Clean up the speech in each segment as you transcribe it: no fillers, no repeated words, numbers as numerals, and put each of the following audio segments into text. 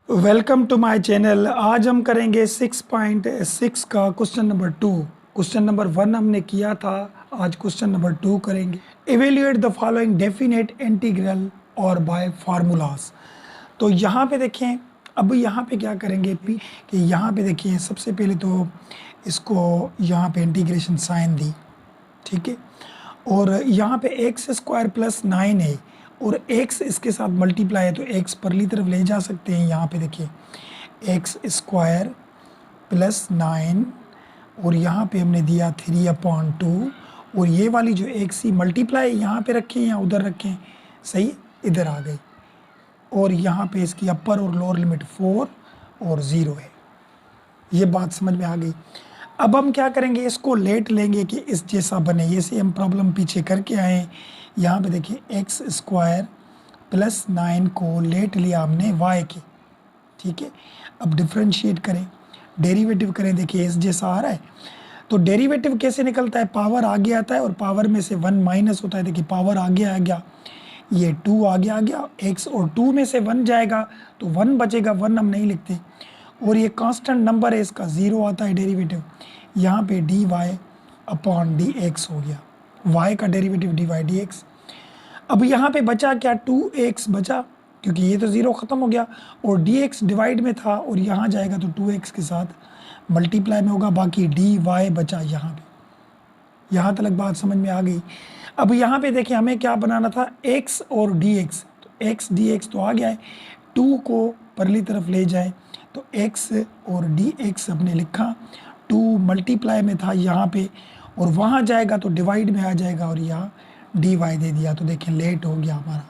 Welcome to my channel. आज हम करेंगे 6.6 का क्वेश्चन नंबर 2। क्वेश्चन नंबर 1 हमने किया था, आज क्वेश्चन नंबर 2 करेंगे। Evaluate the following definite integral और बाय फार्मूलाज। तो यहाँ पे देखें, अब यहाँ पे क्या करेंगे कि यहाँ पे देखिए, सबसे पहले तो इसको यहाँ पे इंटीग्रेशन साइन दी, ठीक है। और यहाँ पे एक्स स्क्वायर प्लस 9 है और x इसके साथ मल्टीप्लाई है तो x परली तरफ ले जा सकते हैं। यहाँ पे देखिए एक्स स्क्वायर प्लस 9 और यहाँ पे हमने दिया 3/2 और ये वाली जो x ही मल्टीप्लाई यहाँ पे रखें या उधर रखें, सही इधर आ गई। और यहाँ पे इसकी अपर और लोअर लिमिट 4 और 0 है। ये बात समझ में आ गई। अब हम क्या करेंगे, इसको लेट लेंगे कि इस जैसा बने। ये से हम प्रॉब्लम पीछे करके आए। यहाँ पे देखिए एक्स स्क्वायर प्लस 9 को लेट लिया हमने y के, ठीक है। अब डिफ्रेंशिएट करें, डेरिवेटिव करें, देखिए इस जैसा आ रहा है। तो डेरिवेटिव कैसे निकलता है, पावर आगे आता है और पावर में से 1 माइनस होता है। देखिए पावर आगे आ गया, ये 2 आगे आ गया, x और 2 में से 1 जाएगा तो 1 बचेगा, 1 हम नहीं लिखते। और ये कांस्टेंट नंबर है, इसका 0 आता है डेरिवेटिव। यहाँ पे dy अपॉन dx हो गया, y का डेरिवेटिव dy dx। अब यहाँ पे बचा क्या, 2x बचा, क्योंकि ये तो 0 ख़त्म हो गया और dx डिवाइड में था और यहाँ जाएगा तो 2x के साथ मल्टीप्लाई में होगा। बाकी dy बचा यहाँ पे। यहाँ तक बात समझ में आ गई। अब यहाँ पे देखिए हमें क्या बनाना था, x और dx। तो x dx तो आ गया है, 2 को परली तरफ ले जाए तो x और dx हमने लिखा। 2 मल्टीप्लाई में था यहाँ पे और वहाँ जाएगा तो डिवाइड में आ जाएगा और यहाँ dy दे दिया। तो देखिए लेट हो गया हमारा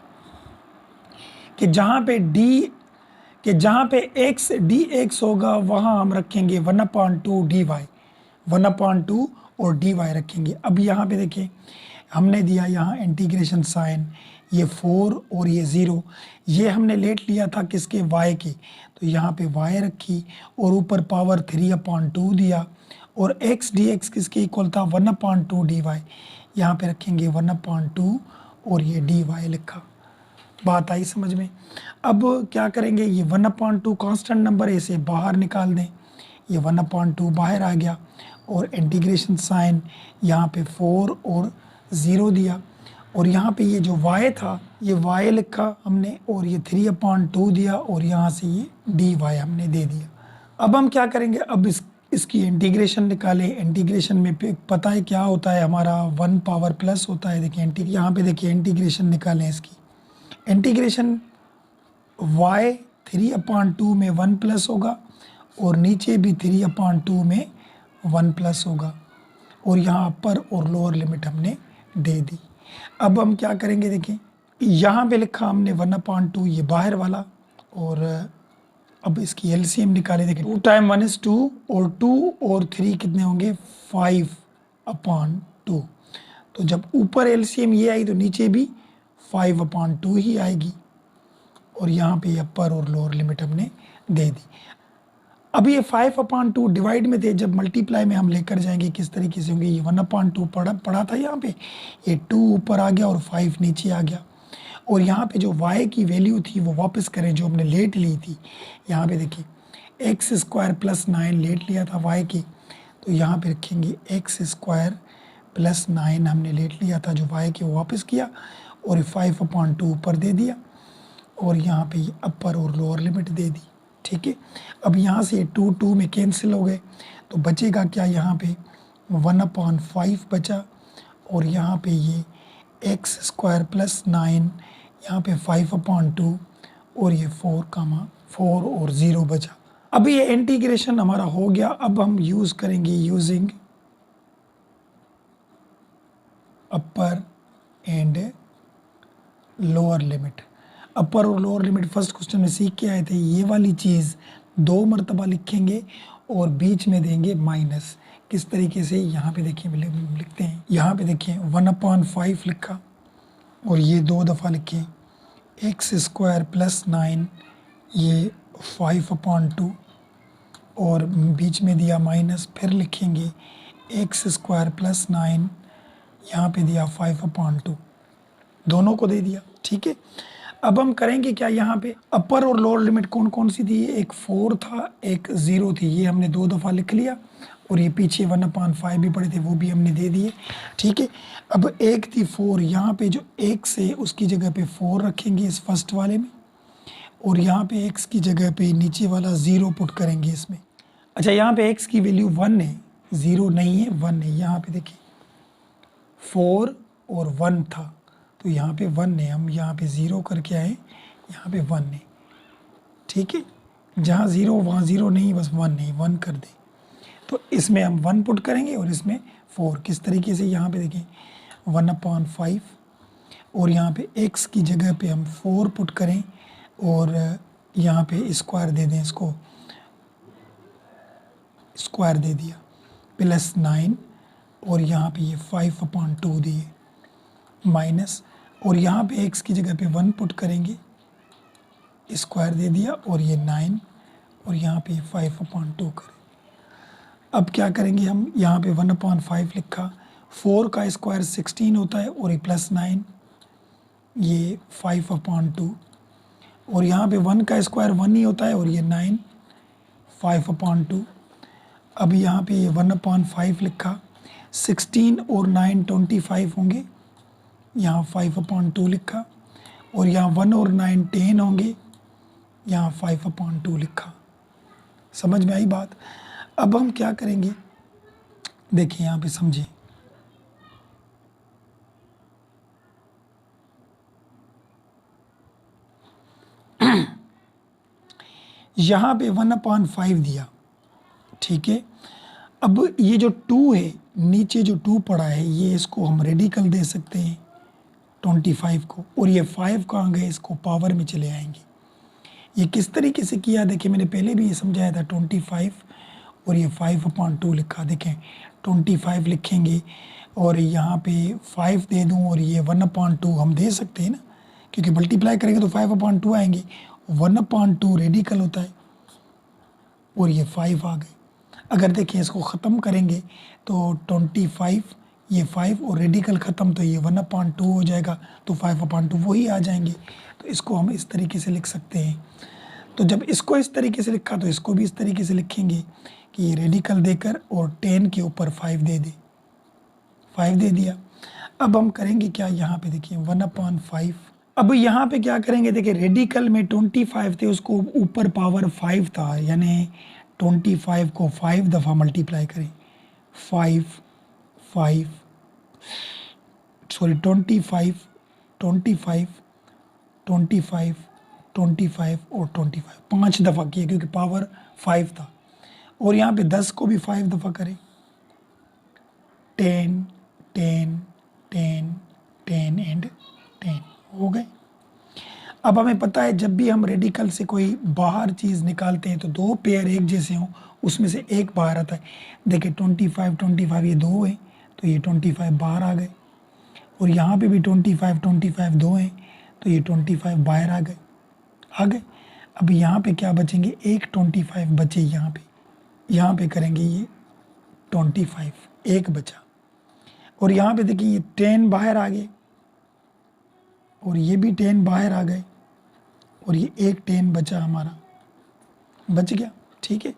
कि जहाँ पे x dx होगा वहाँ हम रखेंगे 1/2 dy, 1/2 और dy रखेंगे। अब यहाँ पे देखिए हमने दिया यहाँ इंटीग्रेशन साइन, ये 4 और ये 0, ये हमने लेट लिया था किसके, y की। तो यहाँ पे y रखी और ऊपर पावर 3/2 दिया और x dx किसके इक्वल था, 1/2 dy। यहाँ पे रखेंगे 1/2 और ये dy लिखा। बात आई समझ में। अब क्या करेंगे, ये 1/2 कांस्टेंट नंबर है, इसे बाहर निकाल दें। ये 1/2 बाहर आ गया और इंटीग्रेशन साइन यहाँ पे 4 और 0 दिया और यहाँ पे ये जो y था ये y लिखा हमने और ये 3/2 दिया और यहाँ से ये dy हमने दे दिया। अब हम क्या करेंगे, अब इसकी इंटीग्रेशन निकालें। इंटीग्रेशन में पता है क्या होता है हमारा, 1 पावर प्लस होता है। देखिए यहाँ पे देखिए इंटीग्रेशन निकालें इसकी। इंटीग्रेशन y 3/2 में 1 प्लस होगा और नीचे भी 3/2 में 1 प्लस होगा और यहाँ अपर और लोअर लिमिट हमने दे दी। अब हम क्या करेंगे, देखिए यहाँ पे लिखा हमने 1/2, ये बाहर वाला, और अब इसकी एलसीएम निकाले। देखिए 2 टाइम 1 is 2 और 2 और 3 कितने होंगे, 5/2। तो जब ऊपर एलसीएम ये आई तो नीचे भी 5/2 ही आएगी और यहाँ पे अपर और लोअर लिमिट हमने दे दी। अब ये 5/2 डिवाइड में थे, जब मल्टीप्लाई में हम लेकर जाएंगे किस तरीके से होंगे, ये 1/2 पड़ा था यहाँ पे, ये 2 ऊपर आ गया और 5 नीचे आ गया। और यहाँ पे जो y की वैल्यू थी वो वापस करें जो हमने लेट ली थी। यहाँ पे देखिए एक्स स्क्वायर प्लस 9 लेट लिया था y की, तो यहाँ पे रखेंगे एक्स स्क्वायर प्लस 9 हमने लेट लिया था जो y की, वो वापस किया और 5/2 ऊपर दे दिया और यहाँ पे अपर और लोअर लिमिट दे दी, ठीक है। अब यहाँ से 2 में कैंसिल हो गए तो बचेगा क्या, यहाँ पे 1/5 बचा और यहाँ पे ये एक्स स्क्वायर प्लस 9, यहाँ पे 5/2 और ये 4 और 0 बचा। अब ये इंटीग्रेशन हमारा हो गया। अब हम यूज़ करेंगे using upper and lower limit. Upper और लोअर लिमिट फर्स्ट क्वेश्चन में सीख के आए थे। ये वाली चीज़ 2 मरतबा लिखेंगे और बीच में देंगे माइनस। किस तरीके से, यहाँ पे देखिए लिखते हैं, यहाँ पे देखिए 1/5 लिखा और ये 2 दफ़ा लिखे एक्स स्क्वायर प्लस 9, ये 5/2 और बीच में दिया माइनस। फिर लिखेंगे एक्स स्क्वायर प्लस 9, यहाँ पे दिया 5/2, दोनों को दे दिया, ठीक है। अब हम करेंगे क्या, यहाँ पे अपर और लोअर लिमिट कौन कौन सी थी, एक 4 था एक 0 थी, ये हमने 2 दफ़ा लिख लिया, और ये पीछे 1/5 भी पड़े थे वो भी हमने दे दिए, ठीक है। अब एक थी 4, यहाँ पे जो x है उसकी जगह पे 4 रखेंगे इस फर्स्ट वाले में, और यहाँ पे x की जगह पे नीचे वाला 0 पुट करेंगे इसमें। अच्छा, यहाँ पे x की वैल्यू 1 है, 0 नहीं है 1 है, यहाँ पे देखिए 4 और 1 था, तो यहाँ पे 1 है, हम यहाँ पे 0 करके आए, यहाँ पे 1 है, ठीक है। जहाँ 0 वहाँ 0 नहीं, बस 1 है, 1 कर दे, तो इसमें हम 1 पुट करेंगे और इसमें 4। किस तरीके से, यहाँ पे देखें 1/5, और यहाँ पे x की जगह पे हम 4 पुट करें, और यहाँ पे स्क्वायर दे दें, इसको स्क्वायर दे दिया, +9, और यहाँ पे ये 5/2 दिए, माइनस, और यहाँ पे x की जगह पे 1 पुट करेंगे, स्क्वायर दे दिया, और ये 9, और यहाँ पे 5/2 करें। अब क्या करेंगे हम, यहाँ पे 1/5 लिखा, 4 का स्क्वायर 16 होता है, और ये +9, ये 5/2, और यहाँ पे 1 का स्क्वायर 1 ही होता है, और ये 9, 5/2। अब यहाँ पे ये 1/5 लिखा, 16 और 9 25 होंगे, यहाँ 5/2 लिखा, और यहाँ 1 और 9 10 होंगे, यहाँ 5/2 लिखा। समझ में आई बात। अब हम क्या करेंगे, देखिए यहाँ पे समझिए, यहाँ पे 1/5 दिया, ठीक है। अब ये जो 2 है, नीचे जो 2 पड़ा है, ये इसको हम रेडिकल दे सकते हैं 25 को, और ये 5 कहाँ गए, इसको पावर में चले आएंगे। ये किस तरीके से किया, देखिए मैंने पहले भी ये समझाया था, 25 और ये 5/2 लिखा, देखें 25 लिखेंगे और यहाँ पे 5 दे दूँ, और ये 1/2 हम दे सकते हैं ना, क्योंकि मल्टीप्लाई करेंगे तो 5/2 आएंगे, 1/2 रेडिकल होता है, और ये 5 आ गए। अगर देखिए इसको ख़त्म करेंगे तो 25, ये 5 और रेडिकल ख़त्म, तो ये 1/2 हो जाएगा, तो 5/2 वही आ जाएंगे। तो इसको हम इस तरीके से लिख सकते हैं। तो जब इसको इस तरीके से लिखा, तो इसको भी इस तरीके से लिखेंगे कि ये रेडिकल देकर और 10 के ऊपर 5 दे दे, 5 दे दिया। अब हम करेंगे क्या, यहाँ पे देखिए 1/5। अब यहाँ पे क्या करेंगे, देखिए रेडिकल में 25 थे, उसको ऊपर पावर 5 था, यानी 25 को 5 दफ़ा मल्टीप्लाई करें, 5 5 सॉरी 25 25 25 25 और 25 5 दफ़ा किए, क्योंकि पावर 5 था। और यहाँ पे 10 को भी 5 दफ़ा करें, 10 10 10 10 एंड 10 हो गए। अब हमें पता है जब भी हम रेडिकल से कोई बाहर चीज़ निकालते हैं तो 2 पेयर एक जैसे हों, उसमें से एक बाहर आता है। देखिए 25 25 ये 2 है, तो ये 25 बाहर आ गए, और यहाँ पे भी 25 25 2 हैं, तो ये 25 बाहर आ गए। अब यहाँ पे क्या बचेंगे, एक 25 बचे, यहाँ पे करेंगे ये 25, एक बचा, और यहाँ पे देखिए ये 10 बाहर आ गए, और ये भी 10 बाहर आ गए, और ये एक 10 बचा, हमारा बच गया, ठीक है।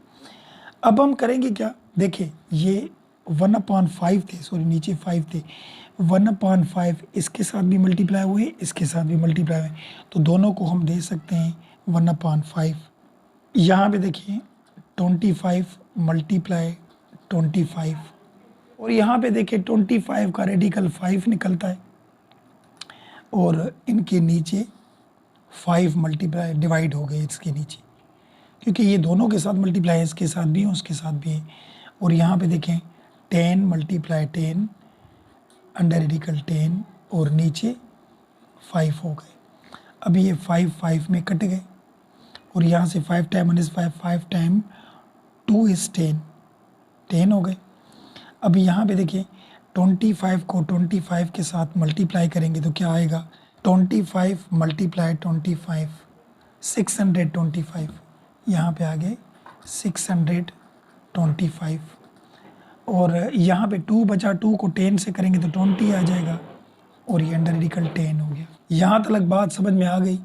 अब हम करेंगे क्या, देखिए ये 1/5 थे, सॉरी नीचे 5 थे, 1/5 इसके साथ भी मल्टीप्लाई हुए, इसके साथ भी मल्टीप्लाई हुए, तो दोनों को हम दे सकते हैं 1/5। यहाँ पे देखिए 25 मल्टीप्लाई 25, और यहाँ पे देखिए 25 का रेडिकल 5 निकलता है, और इनके नीचे 5 मल्टीप्लाई डिवाइड हो गए इसके नीचे, क्योंकि ये दोनों के साथ मल्टीप्लाई है, इसके साथ भी है उसके साथ भी है। और यहाँ पे देखें 10 मल्टीप्लाई 10 अंडर रेडिकल 10, और नीचे 5 हो गए। अभी ये 5 5 में कट गए, और यहाँ से 5 टाइम 1 इज़ 5, 5 टाइम 2 इज़ 10, 10 हो गए। अभी यहाँ पे देखिए 25 को 25 के साथ मल्टीप्लाई करेंगे तो क्या आएगा, 25 मल्टीप्लाई 25 625, यहाँ पे आ गए 625, और यहाँ पे 2 बचा, 2 को 10 से करेंगे तो 20 आ जाएगा, और ये अंडर रेडिकल 10 हो गया। यहाँ तक बात समझ में आ गई।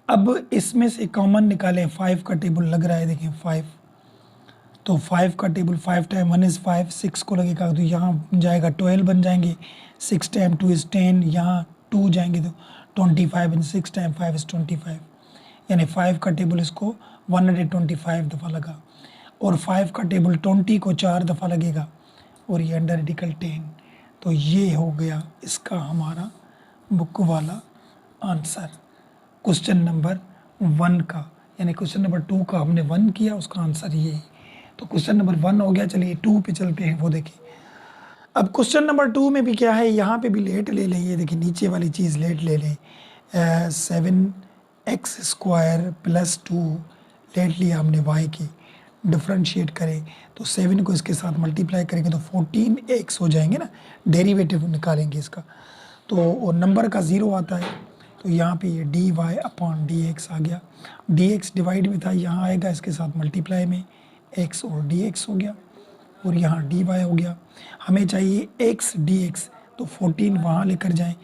अब इसमें से कॉमन निकालें, 5 का टेबल लग रहा है, देखें 5, तो 5 का टेबल 5 टाइम 1 इज़ 5, 6 को लगेगा तो यहाँ जाएगा 12 बन जाएंगे, 6 टाइम 2 इज़ 10, यहाँ 2 जाएंगे तो 25 एंड 6 टाइम 5 इज़ 25, यानी 5 का टेबल इसको 125 दफ़ा लगा, और 5 का टेबल 20 को 4 दफ़ा लगेगा, और ये अंडर रेडिकल 10। तो ये हो गया इसका हमारा बुक वाला आंसर क्वेश्चन नंबर 1 का, यानी क्वेश्चन नंबर 2 का हमने 1 किया, उसका आंसर ये है। तो क्वेश्चन नंबर 1 हो गया। चलिए 2 पे चलते हैं, वो देखिए। अब क्वेश्चन नंबर 2 में भी क्या है, यहाँ पे भी लेट ले लें, ये देखिए नीचे वाली चीज़ लेट ले लें, 7x² + 2 लेट लिया हमने y की, डिफ्रेंशिएट करें तो 7 को इसके साथ मल्टीप्लाई करेंगे तो 14x हो जाएंगे ना, डेरिवेटिव निकालेंगे इसका, तो नंबर का 0 आता है, तो यहाँ पे ये dy/dx आ गया, dx डिवाइड में था, यहाँ आएगा इसके साथ मल्टीप्लाई में, x और dx हो गया, और यहाँ dy हो गया। हमें चाहिए x dx, तो 14 वहाँ लेकर जाएं,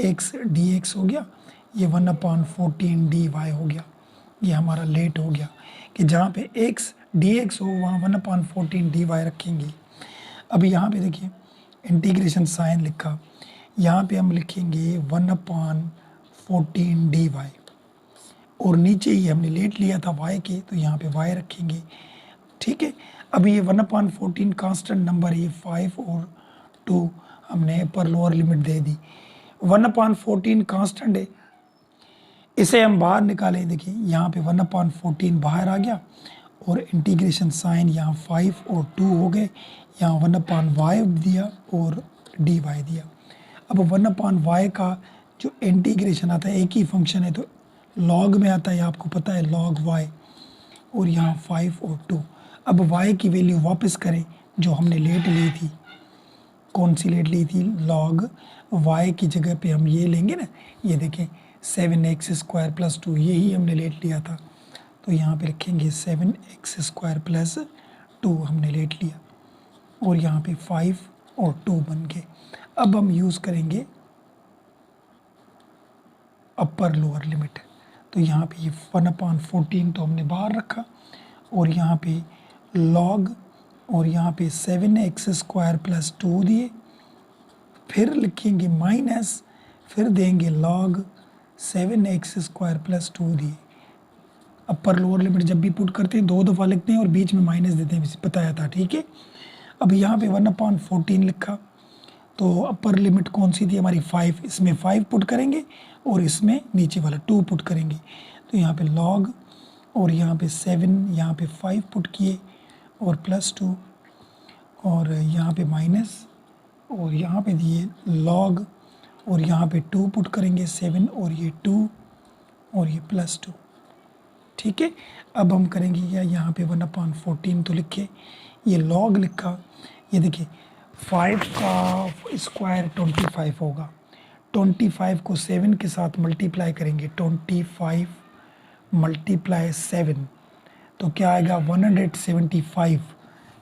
x dx हो गया, ये 1/14 dy हो गया। ये हमारा लेट हो गया कि जहाँ पे x dx हो वहाँ 1/14 dy रखेंगे। अब यहाँ पे देखिए इंटीग्रेशन साइन लिखा, यहाँ पे हम लिखेंगे 1/14 dy, और नीचे ही हमने लेट लिया था y के, तो यहाँ पे y रखेंगे। ठीक है, अब ये 1/14 कांस्टेंट नंबर, ये 5 और 2 हमने अपर लोअर लिमिट दे दी। 1/14 कांस्टेंट है, इसे हम बाहर निकालें, देखिए यहाँ पे 1/14 बाहर आ गया, और इंटीग्रेशन साइन यहाँ 5 और 2 हो गए, यहाँ 1/y दिया और dy दिया। अब 1/y का जो इंटीग्रेशन आता है, एक ही फंक्शन है तो लॉग में आता है, आपको पता है log y, और यहाँ 5 और 2। अब y की वैल्यू वापस करें, जो हमने लेट ली थी, कौन सी लेट ली थी, log y की जगह पे हम ये लेंगे ना, ये देखें 7x² + 2, यही हमने लेट लिया था, तो यहाँ पे रखेंगे 7x² + 2 हमने लेट लिया, और यहाँ पे 5 और 2 बन गए। अब हम यूज़ करेंगे अपर लोअर लिमिट, तो यहाँ पे ये 1/14 तो हमने बाहर रखा, और यहाँ पे log, और यहाँ पे 7x² + 2 दिए, फिर लिखेंगे माइनस, फिर देंगे log 7x² + 2 दिए। अपर लोअर लिमिट जब भी पुट करते हैं 2 दफ़ा लिखते हैं और बीच में माइनस देते हैं, बताया था, ठीक है। अब यहाँ पे 1/14 लिखा, तो अपर लिमिट कौन सी थी हमारी 5, इसमें 5 पुट करेंगे और इसमें नीचे वाला 2 पुट करेंगे, तो यहाँ पे log, और यहाँ पे 7, यहाँ पे 5 पुट किए और +2, और यहाँ पे माइनस, और यहाँ पे दिए log, और यहाँ पे 2 पुट करेंगे 7, और ये 2 और ये +2, ठीक है। अब हम करेंगे या यहाँ पे 1/14 तो लिखे, ये log लिखा, ये देखिए 5 का स्क्वायर 25 होगा, 25 को 7 के साथ मल्टीप्लाई करेंगे, 25 × 7, तो क्या आएगा 175।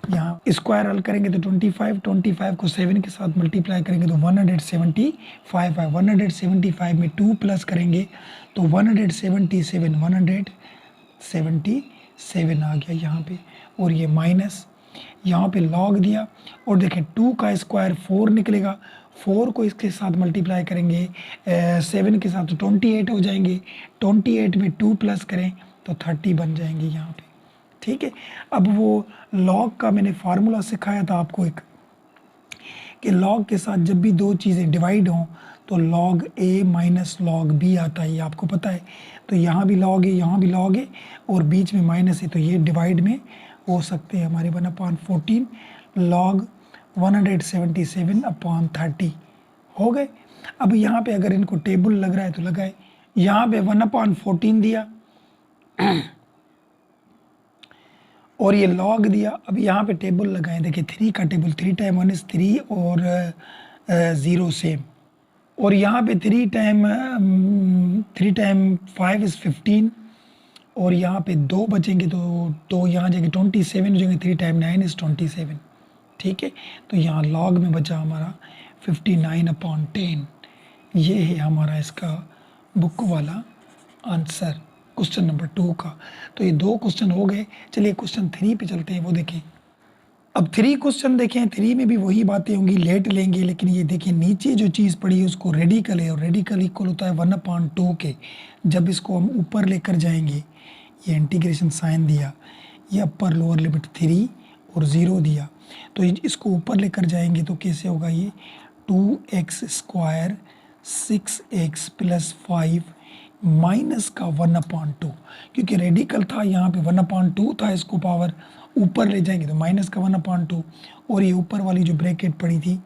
यहाँ स्क्वायर हल करेंगे तो 25 को 7 के साथ मल्टीप्लाई करेंगे तो 175 है, 175 में 2 प्लस करेंगे तो 177 आ गया यहाँ पे, और ये माइनस, यहाँ पे log दिया, और देखें 2 का स्क्वायर 4 निकलेगा, 4 को इसके साथ मल्टीप्लाई करेंगे 7 के साथ तो 28 हो जाएंगे, 28 में 2 प्लस करें तो 30 बन जाएंगे यहाँ पे, ठीक है। अब वो log का मैंने फार्मूला सिखाया था आपको एक, कि log के साथ जब भी दो चीज़ें डिवाइड हों तो log a minus log b आता है, ये आपको पता है। तो यहाँ भी log है, यहाँ भी log है, और बीच में माइनस है, तो ये डिवाइड में हो सकते हैं हमारे 1/14 log 177/30 हो गए। अब यहाँ पे अगर इनको टेबल लग रहा है तो लगाए, यहाँ पे 1/14 दिया और ये log दिया। अब यहाँ पे टेबल लगाएं, देखिए 3 का टेबल, 3 टाइम 1 इज़ 3 और 0 सेम, और यहाँ पे 3 टाइम 5 इज़ 15, और यहाँ पे 2 बचेंगे तो यहाँ जाएंगे 27 हो जाएंगे, 3 टाइम 9 इज़ 27, ठीक है। तो यहाँ log में बचा हमारा 59/10, ये है हमारा इसका बुक वाला आंसर क्वेश्चन नंबर 2 का। तो ये 2 क्वेश्चन हो गए। चलिए क्वेश्चन 3 पे चलते हैं, वो देखें। अब 3 क्वेश्चन देखें, 3 में भी वही बातें होंगी, लेट लेंगे, लेकिन ये देखिए नीचे जो चीज़ पड़ी है उसको रेडिकल है, और रेडिकल इक्वल होता है 1/2 के। जब इसको हम ऊपर लेकर जाएंगे, ये इंटीग्रेशन साइन दिया, ये अपर लोअर लिमिट 3 और 0 दिया, तो इसको ऊपर लेकर जाएंगे तो कैसे होगा ये 2x² 6x + 5 माइनस का 1/2, क्योंकि रेडिकल था यहाँ पे 1/2 था, इसको पावर ऊपर ले जाएंगे तो माइनस का 1/2, और ये ऊपर वाली जो ब्रैकेट पड़ी थी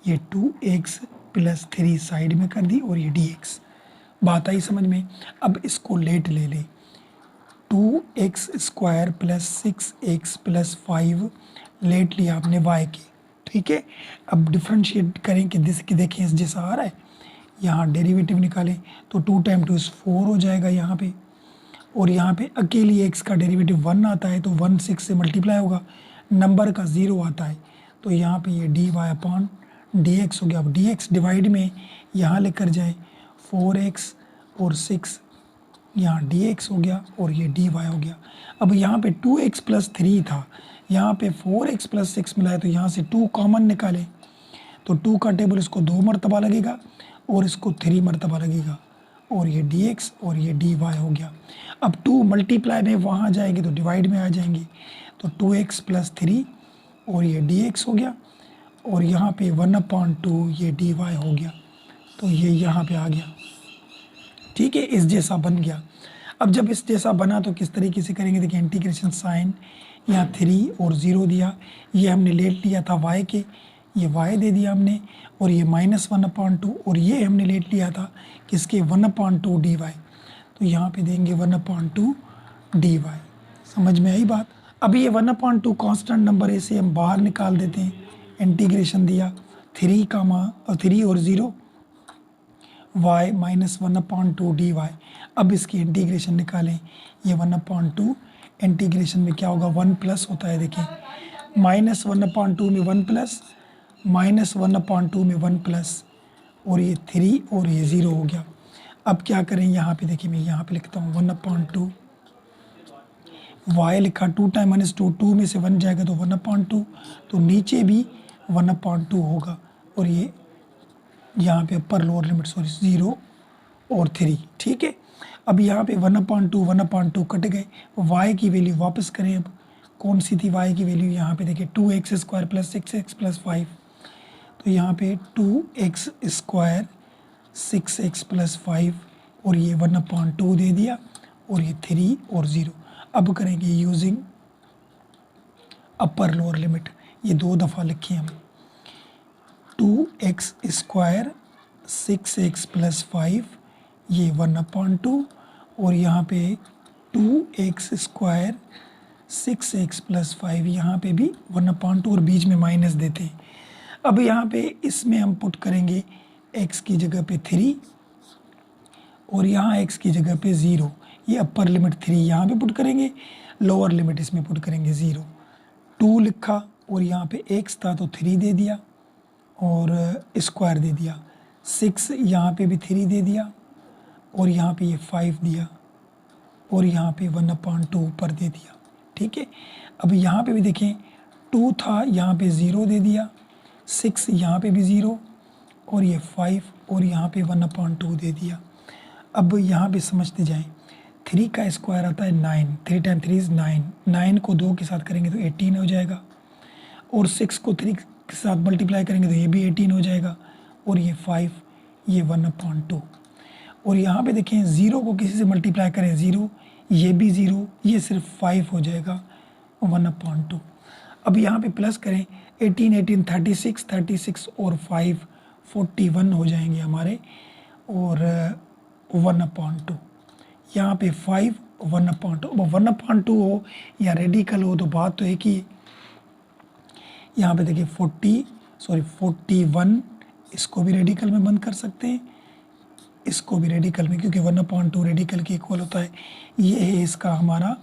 ये 2x + 3 साइड में कर दी, और ये dx। बात आई समझ में। अब इसको लेट ले ले, 2x² + 6x + 5 लेट लिया आपने y के, ठीक है। अब डिफ्रेंशिएट करें कि देखें इस जैसा आ रहा है, यहाँ डेरिवेटिव निकालें तो 2 × 2 = 4 हो जाएगा यहाँ पे, और यहाँ पे अकेली x का डेरिवेटिव 1 आता है तो 1 6 से मल्टीप्लाई होगा, नंबर का 0 आता है तो यहाँ पे ये dy/dx हो गया। अब dx डिवाइड में यहाँ लेकर जाए 4x और 6, यहाँ dx हो गया और ये dy हो गया। अब यहाँ पे 2x + 3 था, यहाँ पे 4x + 6 मिला है तो यहाँ से 2 कॉमन निकालें तो 2 का टेबल इसको 2 मरतबा लगेगा और इसको 3 मरतबा लगेगा, और ये dx और ये dy हो गया। अब 2 मल्टीप्लाई में वहाँ जाएंगे तो डिवाइड में आ जाएंगे, तो 2x + 3 और ये dx हो गया, और यहाँ पे 1/2 ये dy हो गया, तो ये यहाँ पे आ गया, ठीक है, इस जैसा बन गया। अब जब इस जैसा बना तो किस तरीके से करेंगे, देखिए इंटीग्रेशन साइन, यहाँ 3 और 0 दिया, ये हमने लेट लिया था y के, ये y दे दिया हमने, और ये -1/2, और ये हमने लेट लिया था किसके 1/2 dy, तो यहाँ पे देंगे 1/2 dy। समझ में आई बात। अभी ये 1/2 कांस्टेंट नंबर है, इसे हम बाहर निकाल देते हैं। इंटीग्रेशन दिया 3 और 0 y -1/2 dy। अब इसकी इंटीग्रेशन निकालें, ये 1/2 इंटीग्रेशन में क्या होगा 1 प्लस होता है, देखिए -1/2 में 1 प्लस, -1/2 में 1 प्लस, और ये 3 और ये 0 हो गया। अब क्या करें, यहाँ पे देखिए मैं यहाँ पे लिखता हूँ 1/2 y लिखा, 2 × -2 में से 1 जाएगा तो 1/2, तो नीचे भी 1/2 होगा, और ये यहाँ पे अपर लोअर लिमिट 0 और 3, ठीक है। अब यहाँ पे 1/2 कट गए, y की वैल्यू वापस करें। अब कौन सी थी y की वैल्यू, यहाँ पे देखिए 2x² + 6x + 5, तो यहाँ पे 2x² 6x + 5 और ये 1/2 दे दिया, और ये 3 और 0। अब करेंगे यूजिंग अपर लोअर लिमिट, ये 2 दफ़ा लिखिए हम, 2x² 6x + 5 ये 1/2, और यहाँ पे 2x² 6x + 5 यहाँ पे भी 1/2 और बीच में माइनस देते हैं। अब यहाँ पे इसमें हम पुट करेंगे x की जगह पे 3 और यहाँ x की जगह पे 0, ये अपर लिमिट 3 यहाँ पे पुट करेंगे, लोअर लिमिट इसमें पुट करेंगे 0। 2 लिखा और यहाँ पे x था तो 3 दे दिया और स्क्वायर दे दिया, 6 यहाँ पे भी 3 दे दिया, और यहाँ पे ये 5 दिया, और यहाँ पे 1/2 ऊपर दे दिया, ठीक है। अब यहाँ पे भी देखें 2 था, यहाँ पे 0 दे दिया, 6 यहाँ पे भी 0, और ये 5 और यहाँ पे 1/2 दे दिया। अब यहाँ पे समझते जाएं, 3 का स्क्वायर आता है 9, 3 × 3 = 9, 9 को 2 के साथ करेंगे तो 18 हो जाएगा, और 6 को 3 के साथ मल्टीप्लाई करेंगे तो ये भी 18 हो जाएगा, और ये 5 ये 1/2, और यहाँ पे देखें 0 को किसी से मल्टीप्लाई करें 0, ये भी 0, ये सिर्फ 5 हो जाएगा 1/2। अब यहाँ पे प्लस करें 18 18 36 36 और 5 41 हो जाएंगे हमारे, और 1/2 यहाँ पे 5 1/2। अब 1/2 हो या रेडिकल हो तो बात तो एक ही है। यहाँ पे देखिए 41, इसको भी रेडिकल में बंद कर सकते हैं, इसको भी रेडिकल में, क्योंकि 1/2 रेडिकल के इक्वल होता है। ये है इसका हमारा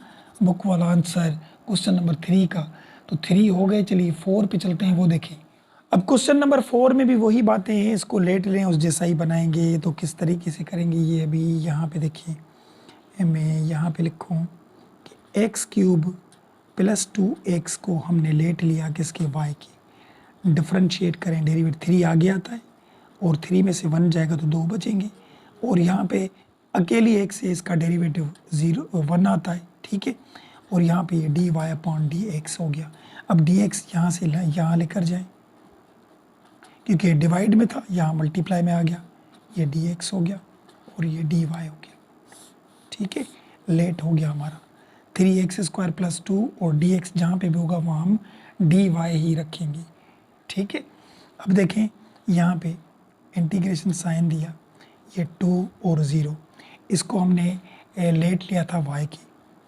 बुक वाला आंसर क्वेश्चन नंबर 3 का। तो 3 हो गए, चलिए 4 पे चलते हैं, वो देखें। अब क्वेश्चन नंबर 4 में भी वही बातें हैं, इसको लेट लें उस जैसा ही बनाएंगे। तो किस तरीके से करेंगे ये अभी यहाँ पे देखिए, मैं यहाँ पे लिखूँ कि एक्स क्यूब प्लस 2x को हमने लेट लिया किसके, y की। डिफ्रेंशिएट करें, डेरिवेटिव 3 आगे आता है और 3 में से 1 जाएगा तो 2 बचेंगे, और यहाँ पे अकेली x से इसका डेरिवेटिव 1 आता है, ठीक है। और यहाँ पे ये dy अपॉन dx हो गया। अब dx यहाँ से यहाँ लेकर जाएं, क्योंकि डिवाइड में था, यहाँ मल्टीप्लाई में आ गया, ये dx हो गया और ये dy हो गया, ठीक है। लेट हो गया हमारा 3x² प्लस 2, और dx जहाँ पे भी होगा वहाँ हम dy ही रखेंगे, ठीक है। अब देखें यहाँ पे इंटीग्रेशन साइन दिया, ये 2 और 0, इसको हमने लेट लिया था y की,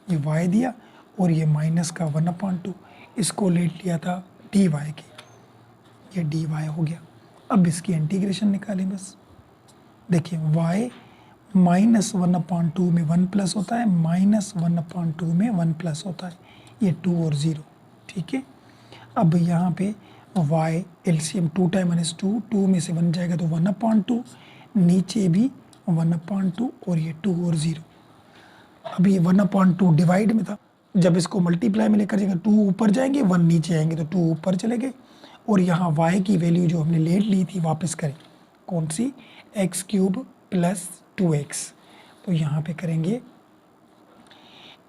ये y दिया, और ये माइनस का 1/2, इसको लेट लिया था dy की, ये dy हो गया। अब इसकी इंटीग्रेशन निकालें बस। देखिए y माइनस 1/2 में 1 प्लस होता है, माइनस 1/2 में 1 प्लस होता है, ये 2 और 0, ठीक है। अब यहाँ पे y एलसीएम 2 टाइम -2, 2 में से 1 जाएगा तो 1/2, नीचे भी 1/2 और ये 2 और 0। अब ये 1/2 डिवाइड में था, जब इसको मल्टीप्लाई में लेकर जाएंगे 2 ऊपर जाएंगे 1 नीचे आएंगे, तो 2 ऊपर चले गए, और यहाँ y की वैल्यू जो हमने लेट ली थी वापस करें, कौन सी, एक्स क्यूब प्लस 2x। तो यहाँ पे करेंगे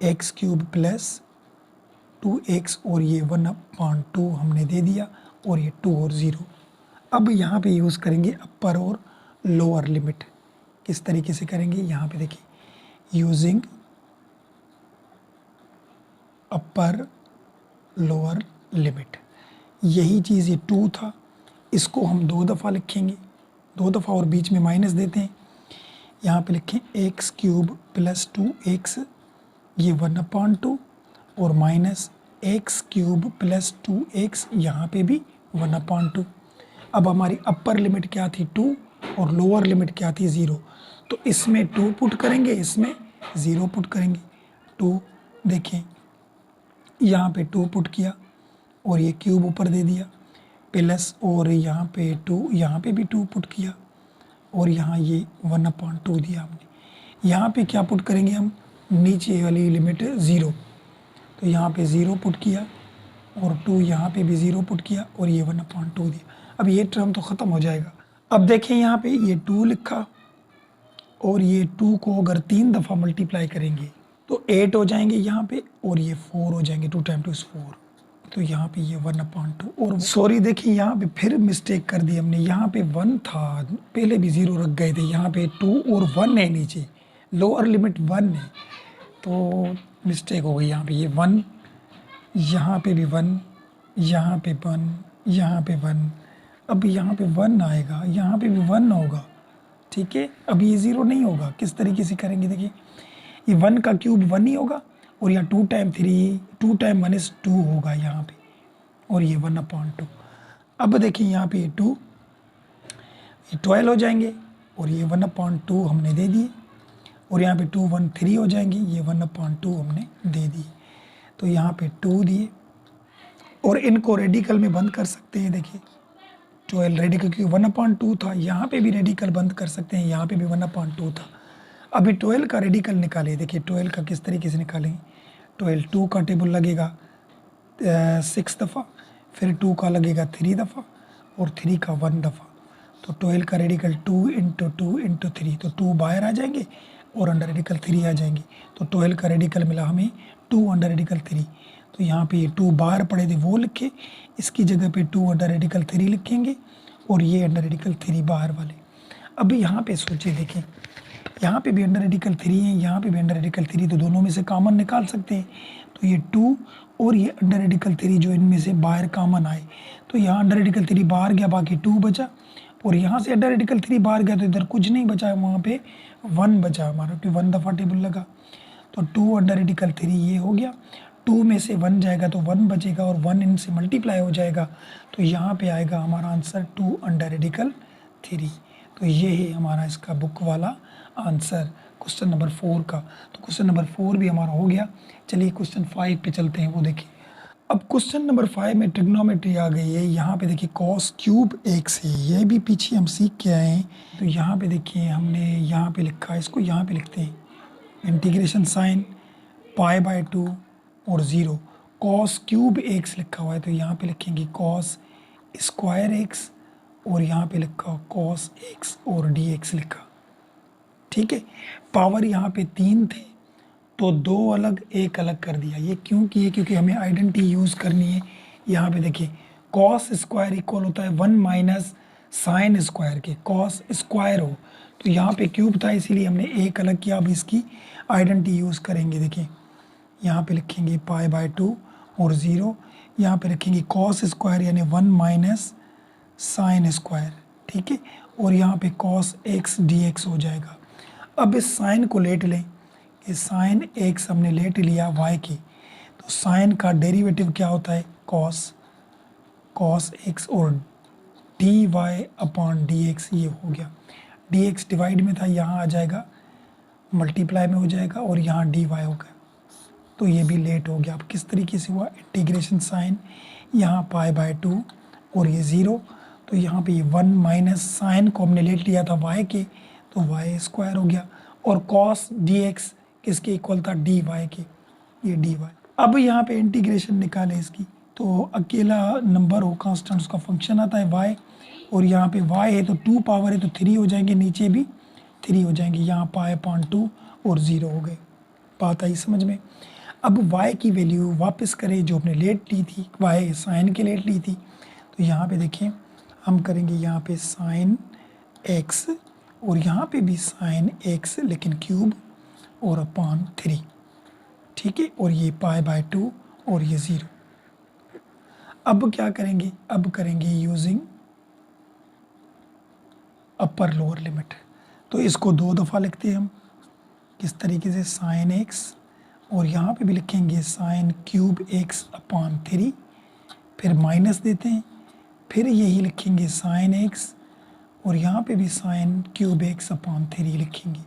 एक्स क्यूब प्लस 2x, और ये 1/2 हमने दे दिया, और ये 2 और 0। अब यहाँ पे यूज़ करेंगे अपर और लोअर लिमिट। किस तरीके से करेंगे, यहाँ पे देखिए, यूजिंग अपर लोअर लिमिट। यही चीज़ ये 2 था, इसको हम 2 दफ़ा लिखेंगे, 2 दफ़ा और बीच में माइनस देते हैं। यहाँ पे लिखें एक्स क्यूब प्लस 2x, ये 1/2, और minus x cube plus 2x, यहाँ पे भी 1/2। अब हमारी अपर लिमिट क्या थी 2, और लोअर लिमिट क्या थी 0। तो इसमें 2 पुट करेंगे, इसमें 0 पुट करेंगे। 2 देखें यहाँ पे 2 पुट किया, और ये क्यूब ऊपर दे दिया, प्लस, और यहाँ पे 2, यहाँ पे भी 2 पुट किया, और यहाँ ये 1/2 दिया हमने। यहाँ पे क्या पुट करेंगे हम, नीचे वाली लिमिट 0, तो यहाँ पे 0 पुट किया, और 2 यहाँ पे भी 0 पुट किया, और ये 1/2 दिया। अब ये टर्म तो ख़त्म हो जाएगा। अब देखें यहाँ पे ये 2 लिखा, और ये 2 को अगर 3 दफ़ा मल्टीप्लाई करेंगे तो 8 हो जाएंगे यहाँ पे, और ये 4 हो जाएंगे, 2 टाइम 2 is 4। तो यहाँ पे ये 1/2, और सॉरी देखिए यहाँ पे फिर मिस्टेक कर दी हमने, यहाँ पे 1 था, पहले भी 0 रख गए थे, यहाँ पे 2 और 1 है, नीचे लोअर लिमिट 1 है, तो मिस्टेक हो गई। यहाँ पे ये 1, यहाँ पे भी 1, यहाँ पे 1, यहाँ पे 1, अब यहाँ पे 1 आएगा, यहाँ पे भी 1 होगा, ठीक है। अब ये 0 नहीं होगा। किस तरीके से करेंगे, देखिए ये 1 का क्यूब 1 ही होगा, और यहाँ 2 टाइम 3, 2 टाइम 1 is 2 होगा यहाँ पे, और ये 1/2। अब देखिए यहाँ पे 2, ये 12 हो जाएंगे, और ये 1/2 हमने दे दिए, और यहाँ पे 2 1 3 हो जाएंगे, ये 1/2 हमने दे दिए। तो यहाँ पे 2 दिए, और इनको रेडिकल में बंद कर सकते हैं। देखिए 12 रेडिकल, क्योंकि 1/2 था, यहाँ पे भी रेडिकल बंद कर सकते हैं, यहाँ पे भी 1/2 था। अभी 12 का रेडिकल निकाले, देखिए 12 का किस तरीके से निकालेंगे। 12 2 का टेबल लगेगा 6 दफ़ा, फिर 2 का लगेगा 3 दफ़ा, और 3 का 1 दफ़ा। तो 12 का रेडिकल 2 × 2 × 3, तो 2 बाहर आ जाएंगे और अंडर रेडिकल 3 आ जाएंगे। तो 12 का रेडिकल मिला हमें 2 अंडर रेडिकल 3। तो यहाँ पे 2 बाहर पड़े थे वो लिखे, इसकी जगह पे 2 अंडर रेडिकल 3 लिखेंगे, और ये अंडर रेडिकल 3 बाहर वाले। अब यहाँ पे सोचिए, देखें यहाँ पे भी अंडर रेडिकल 3 है, यहाँ पे भी अंडर रेडिकल 3, तो दोनों में से कॉमन निकाल सकते हैं। तो ये 2 और ये अंडर रेडिकल 3 जो इनमें से बाहर कॉमन आए, तो यहाँ अंडर रेडिकल 3 बाहर गया, बाकी 2 बचा, और यहाँ से अंडर रेडिकल 3 बाहर गया तो इधर कुछ नहीं बचा, वहाँ पे 1 बचा हमारा, क्योंकि 1 दफ़ा टेबल लगा। तो 2 अंडर रेडिकल 3 ये हो गया, 2 में से 1 जाएगा तो 1 बचेगा, और 1 इनसे मल्टीप्लाई हो जाएगा, तो यहाँ पे आएगा हमारा आंसर 2 अंडर रेडिकल 3। तो ये है हमारा इसका बुक वाला आंसर क्वेश्चन नंबर 4 का। तो क्वेश्चन नंबर 4 भी हमारा हो गया। चलिए क्वेश्चन 5 पे चलते हैं। वो देखिए, अब क्वेश्चन नंबर 5 में ट्रिग्नोमेट्री आ गई है। यहाँ पे देखिए कॉस क्यूब एक्स है, ये भी पीछे हम सीख के आए हैं। तो यहाँ पे देखिए हमने यहाँ पे लिखा है, इसको यहाँ पे लिखते हैं इंटीग्रेशन साइन π/2 और 0 कॉस क्यूब एक्स लिखा हुआ है, तो यहाँ पे लिखेंगे कॉस स्क्वायर एक्स और यहाँ पे लिखा कॉस एक्स और डी एक्स लिखा। ठीक है, पावर यहाँ पे 3 थे तो 2 अलग 1 अलग कर दिया। ये क्यों किए? क्योंकि हमें आइडेंटिटी यूज़ करनी है। यहाँ पे देखिए कॉस स्क्वायर इक्वल होता है 1 माइनस साइन स्क्वायर के, कॉस स्क्वायर हो तो यहाँ पे क्यूब था इसीलिए हमने 1 अलग किया। अब इसकी आइडेंटिटी यूज़ करेंगे। देखिए यहाँ पे लिखेंगे π/2 और 0, यहाँ पे लिखेंगे कॉस स्क्वायर यानी 1 माइनस साइन स्क्वायर। ठीक है, और यहाँ पे कॉस एक्स डी एक्स हो जाएगा। अब इस साइन को लेट लें, ये साइन एक्स हमने लेट लिया y की, तो साइन का डेरिवेटिव क्या होता है? कॉस एक्स और d y upon d x, ये हो गया। डी एक्स डिवाइड में था, यहाँ आ जाएगा मल्टीप्लाई में हो जाएगा और यहाँ डी वाई होगा, तो ये भी लेट हो गया। अब किस तरीके से हुआ? इंटीग्रेशन साइन यहाँ π/2 और ये 0, तो यहाँ पे ये 1 माइनस साइन को हमने लेट लिया था y के, तो वाई स्क्वायर हो गया। और कॉस डी एक्स किसके इक्वल था? डी वाई के, ये डी वाई। अब यहाँ पे इंटीग्रेशन निकालें इसकी, तो अकेला नंबर हो कांस्टेंट, उसका फंक्शन आता है y, और यहाँ पे y है तो 2 पावर है तो 3 हो जाएंगे, नीचे भी 3 हो जाएंगे। यहाँ π/2 और 0 हो गए। बात आई समझ में? अब y की वैल्यू वापस करें जो हमने लेट ली थी, y साइन के लेट ली थी, तो यहाँ पे देखें हम करेंगे यहाँ पे साइन x और यहाँ पे भी साइन x लेकिन क्यूब और अपॉन 3। ठीक है, और ये π/2 और ये 0। अब क्या करेंगे? अब करेंगे यूजिंग अपर लोअर लिमिट, तो इसको 2 दफ़ा लिखते हैं हम किस तरीके से, साइन x और यहाँ पे भी लिखेंगे साइन क्यूब x अपॉन 3, फिर माइनस देते हैं, फिर यही लिखेंगे साइन x और यहाँ पे भी साइन क्यूब x अपॉन 3 लिखेंगे।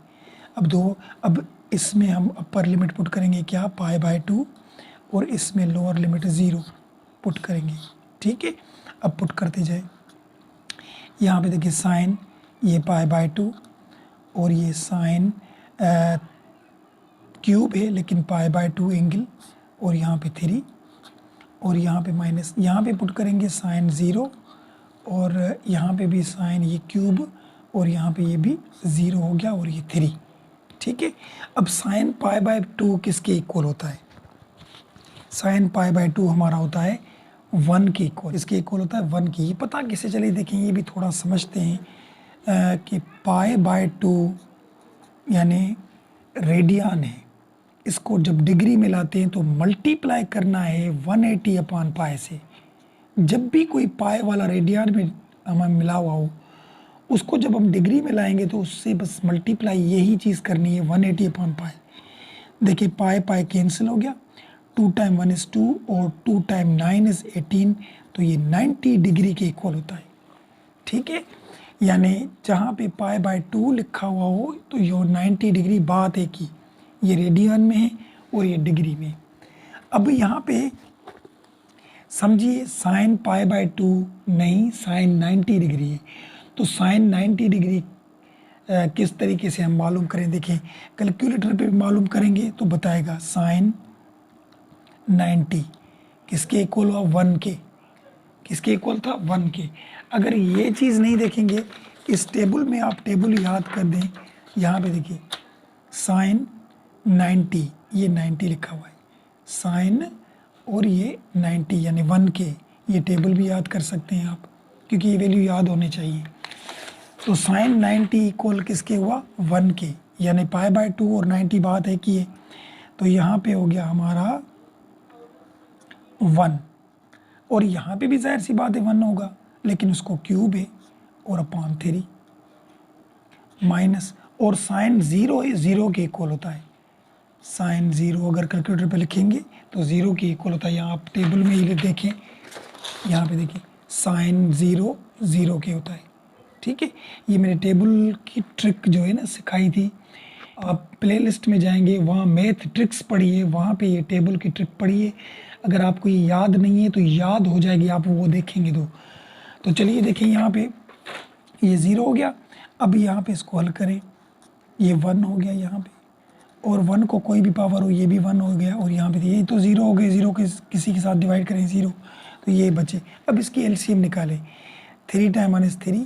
अब इसमें हम अपर लिमिट पुट करेंगे क्या? π/2 और इसमें लोअर लिमिट 0 पुट करेंगे। ठीक है, अब पुट करते जाए। यहाँ पे देखिए साइन ये π/2 और ये साइन क्यूब है लेकिन π/2 एंगल और यहाँ पे 3 और यहाँ पे माइनस, यहाँ पे पुट करेंगे साइन 0 और यहाँ पे भी साइन ये क्यूब और यहाँ पे ये भी 0 हो गया और ये 3। ठीक है, अब साइन π/2 किसके इक्वल होता है? साइन π/2 हमारा होता है 1 के इक्वल। इसके इक्वल होता है 1 की। ये पता कैसे चले? देखें ये भी थोड़ा समझते हैं कि π/2 यानी रेडियन है, इसको जब डिग्री में लाते हैं तो मल्टीप्लाई करना है 180/π से। जब भी कोई पाई वाला रेडियन में हमें मिला हुआ हो, उसको जब हम डिग्री में लाएंगे तो उससे बस मल्टीप्लाई यही चीज़ करनी है 180/π। देखिए पाई कैंसिल हो गया, 2 टाइम 1 is 2 और 2 टाइम 9 is 18, तो ये 90 डिग्री के इक्वल होता है। ठीक है, यानी जहाँ पे π/2 लिखा हुआ हो तो ये 90 डिग्री बात है कि ये रेडियन में है और ये डिग्री में। अब यहाँ पे समझिए साइन π/2 नहीं, साइन 90 डिग्री है, तो साइन 90 डिग्री किस तरीके से हम मालूम करें? देखें कैलकुलेटर पे मालूम करेंगे तो बताएगा साइन 90 किसके इक्वल हुआ? 1 के। किसके इक्वल था? 1 के। अगर ये चीज़ नहीं देखेंगे, इस टेबल में आप टेबल याद कर दें, यहाँ पे देखिए साइन 90, ये 90 लिखा हुआ है, साइन और ये 90 यानी 1 के, ये टेबल भी याद कर सकते हैं आप क्योंकि ये वैल्यू याद होनी चाहिए। तो साइन 90 इक्वल किसके हुआ? 1 के, यानी π/2 और 90 बात है कि तो यहाँ पे हो गया हमारा 1 और यहाँ पे भी जाहिर सी बात है 1 होगा, लेकिन उसको क्यूब है और अपॉन 3 माइनस, और साइन 0 है, 0 के इक्वल होता है। साइन 0 अगर कैलकुलेटर पे लिखेंगे तो 0 के इक्वल होता है। यहाँ आप टेबल में ये देखें, यहाँ पे देखिए साइन 0 0 के होता है। ठीक है, ये मैंने टेबल की ट्रिक जो है ना सिखाई थी, आप प्लेलिस्ट में जाएंगे, वहाँ मैथ ट्रिक्स पढ़िए, वहाँ पे ये टेबल की ट्रिक पढ़िए। अगर आपको ये याद नहीं है तो याद हो जाएगी, आप वो देखेंगे तो चलिए देखें, यहाँ पे ये 0 हो गया। अब यहाँ पे इसको हल करें, ये 1 हो गया यहाँ पे, और 1 को कोई भी पावर हो, ये भी 1 हो गया, और यहाँ पे ये तो 0 हो गए, 0 के किसी के साथ डिवाइड करें 0, तो ये बचे। अब इसकी एलसीएम निकालें, 3 टाइम 1 इज़ 3,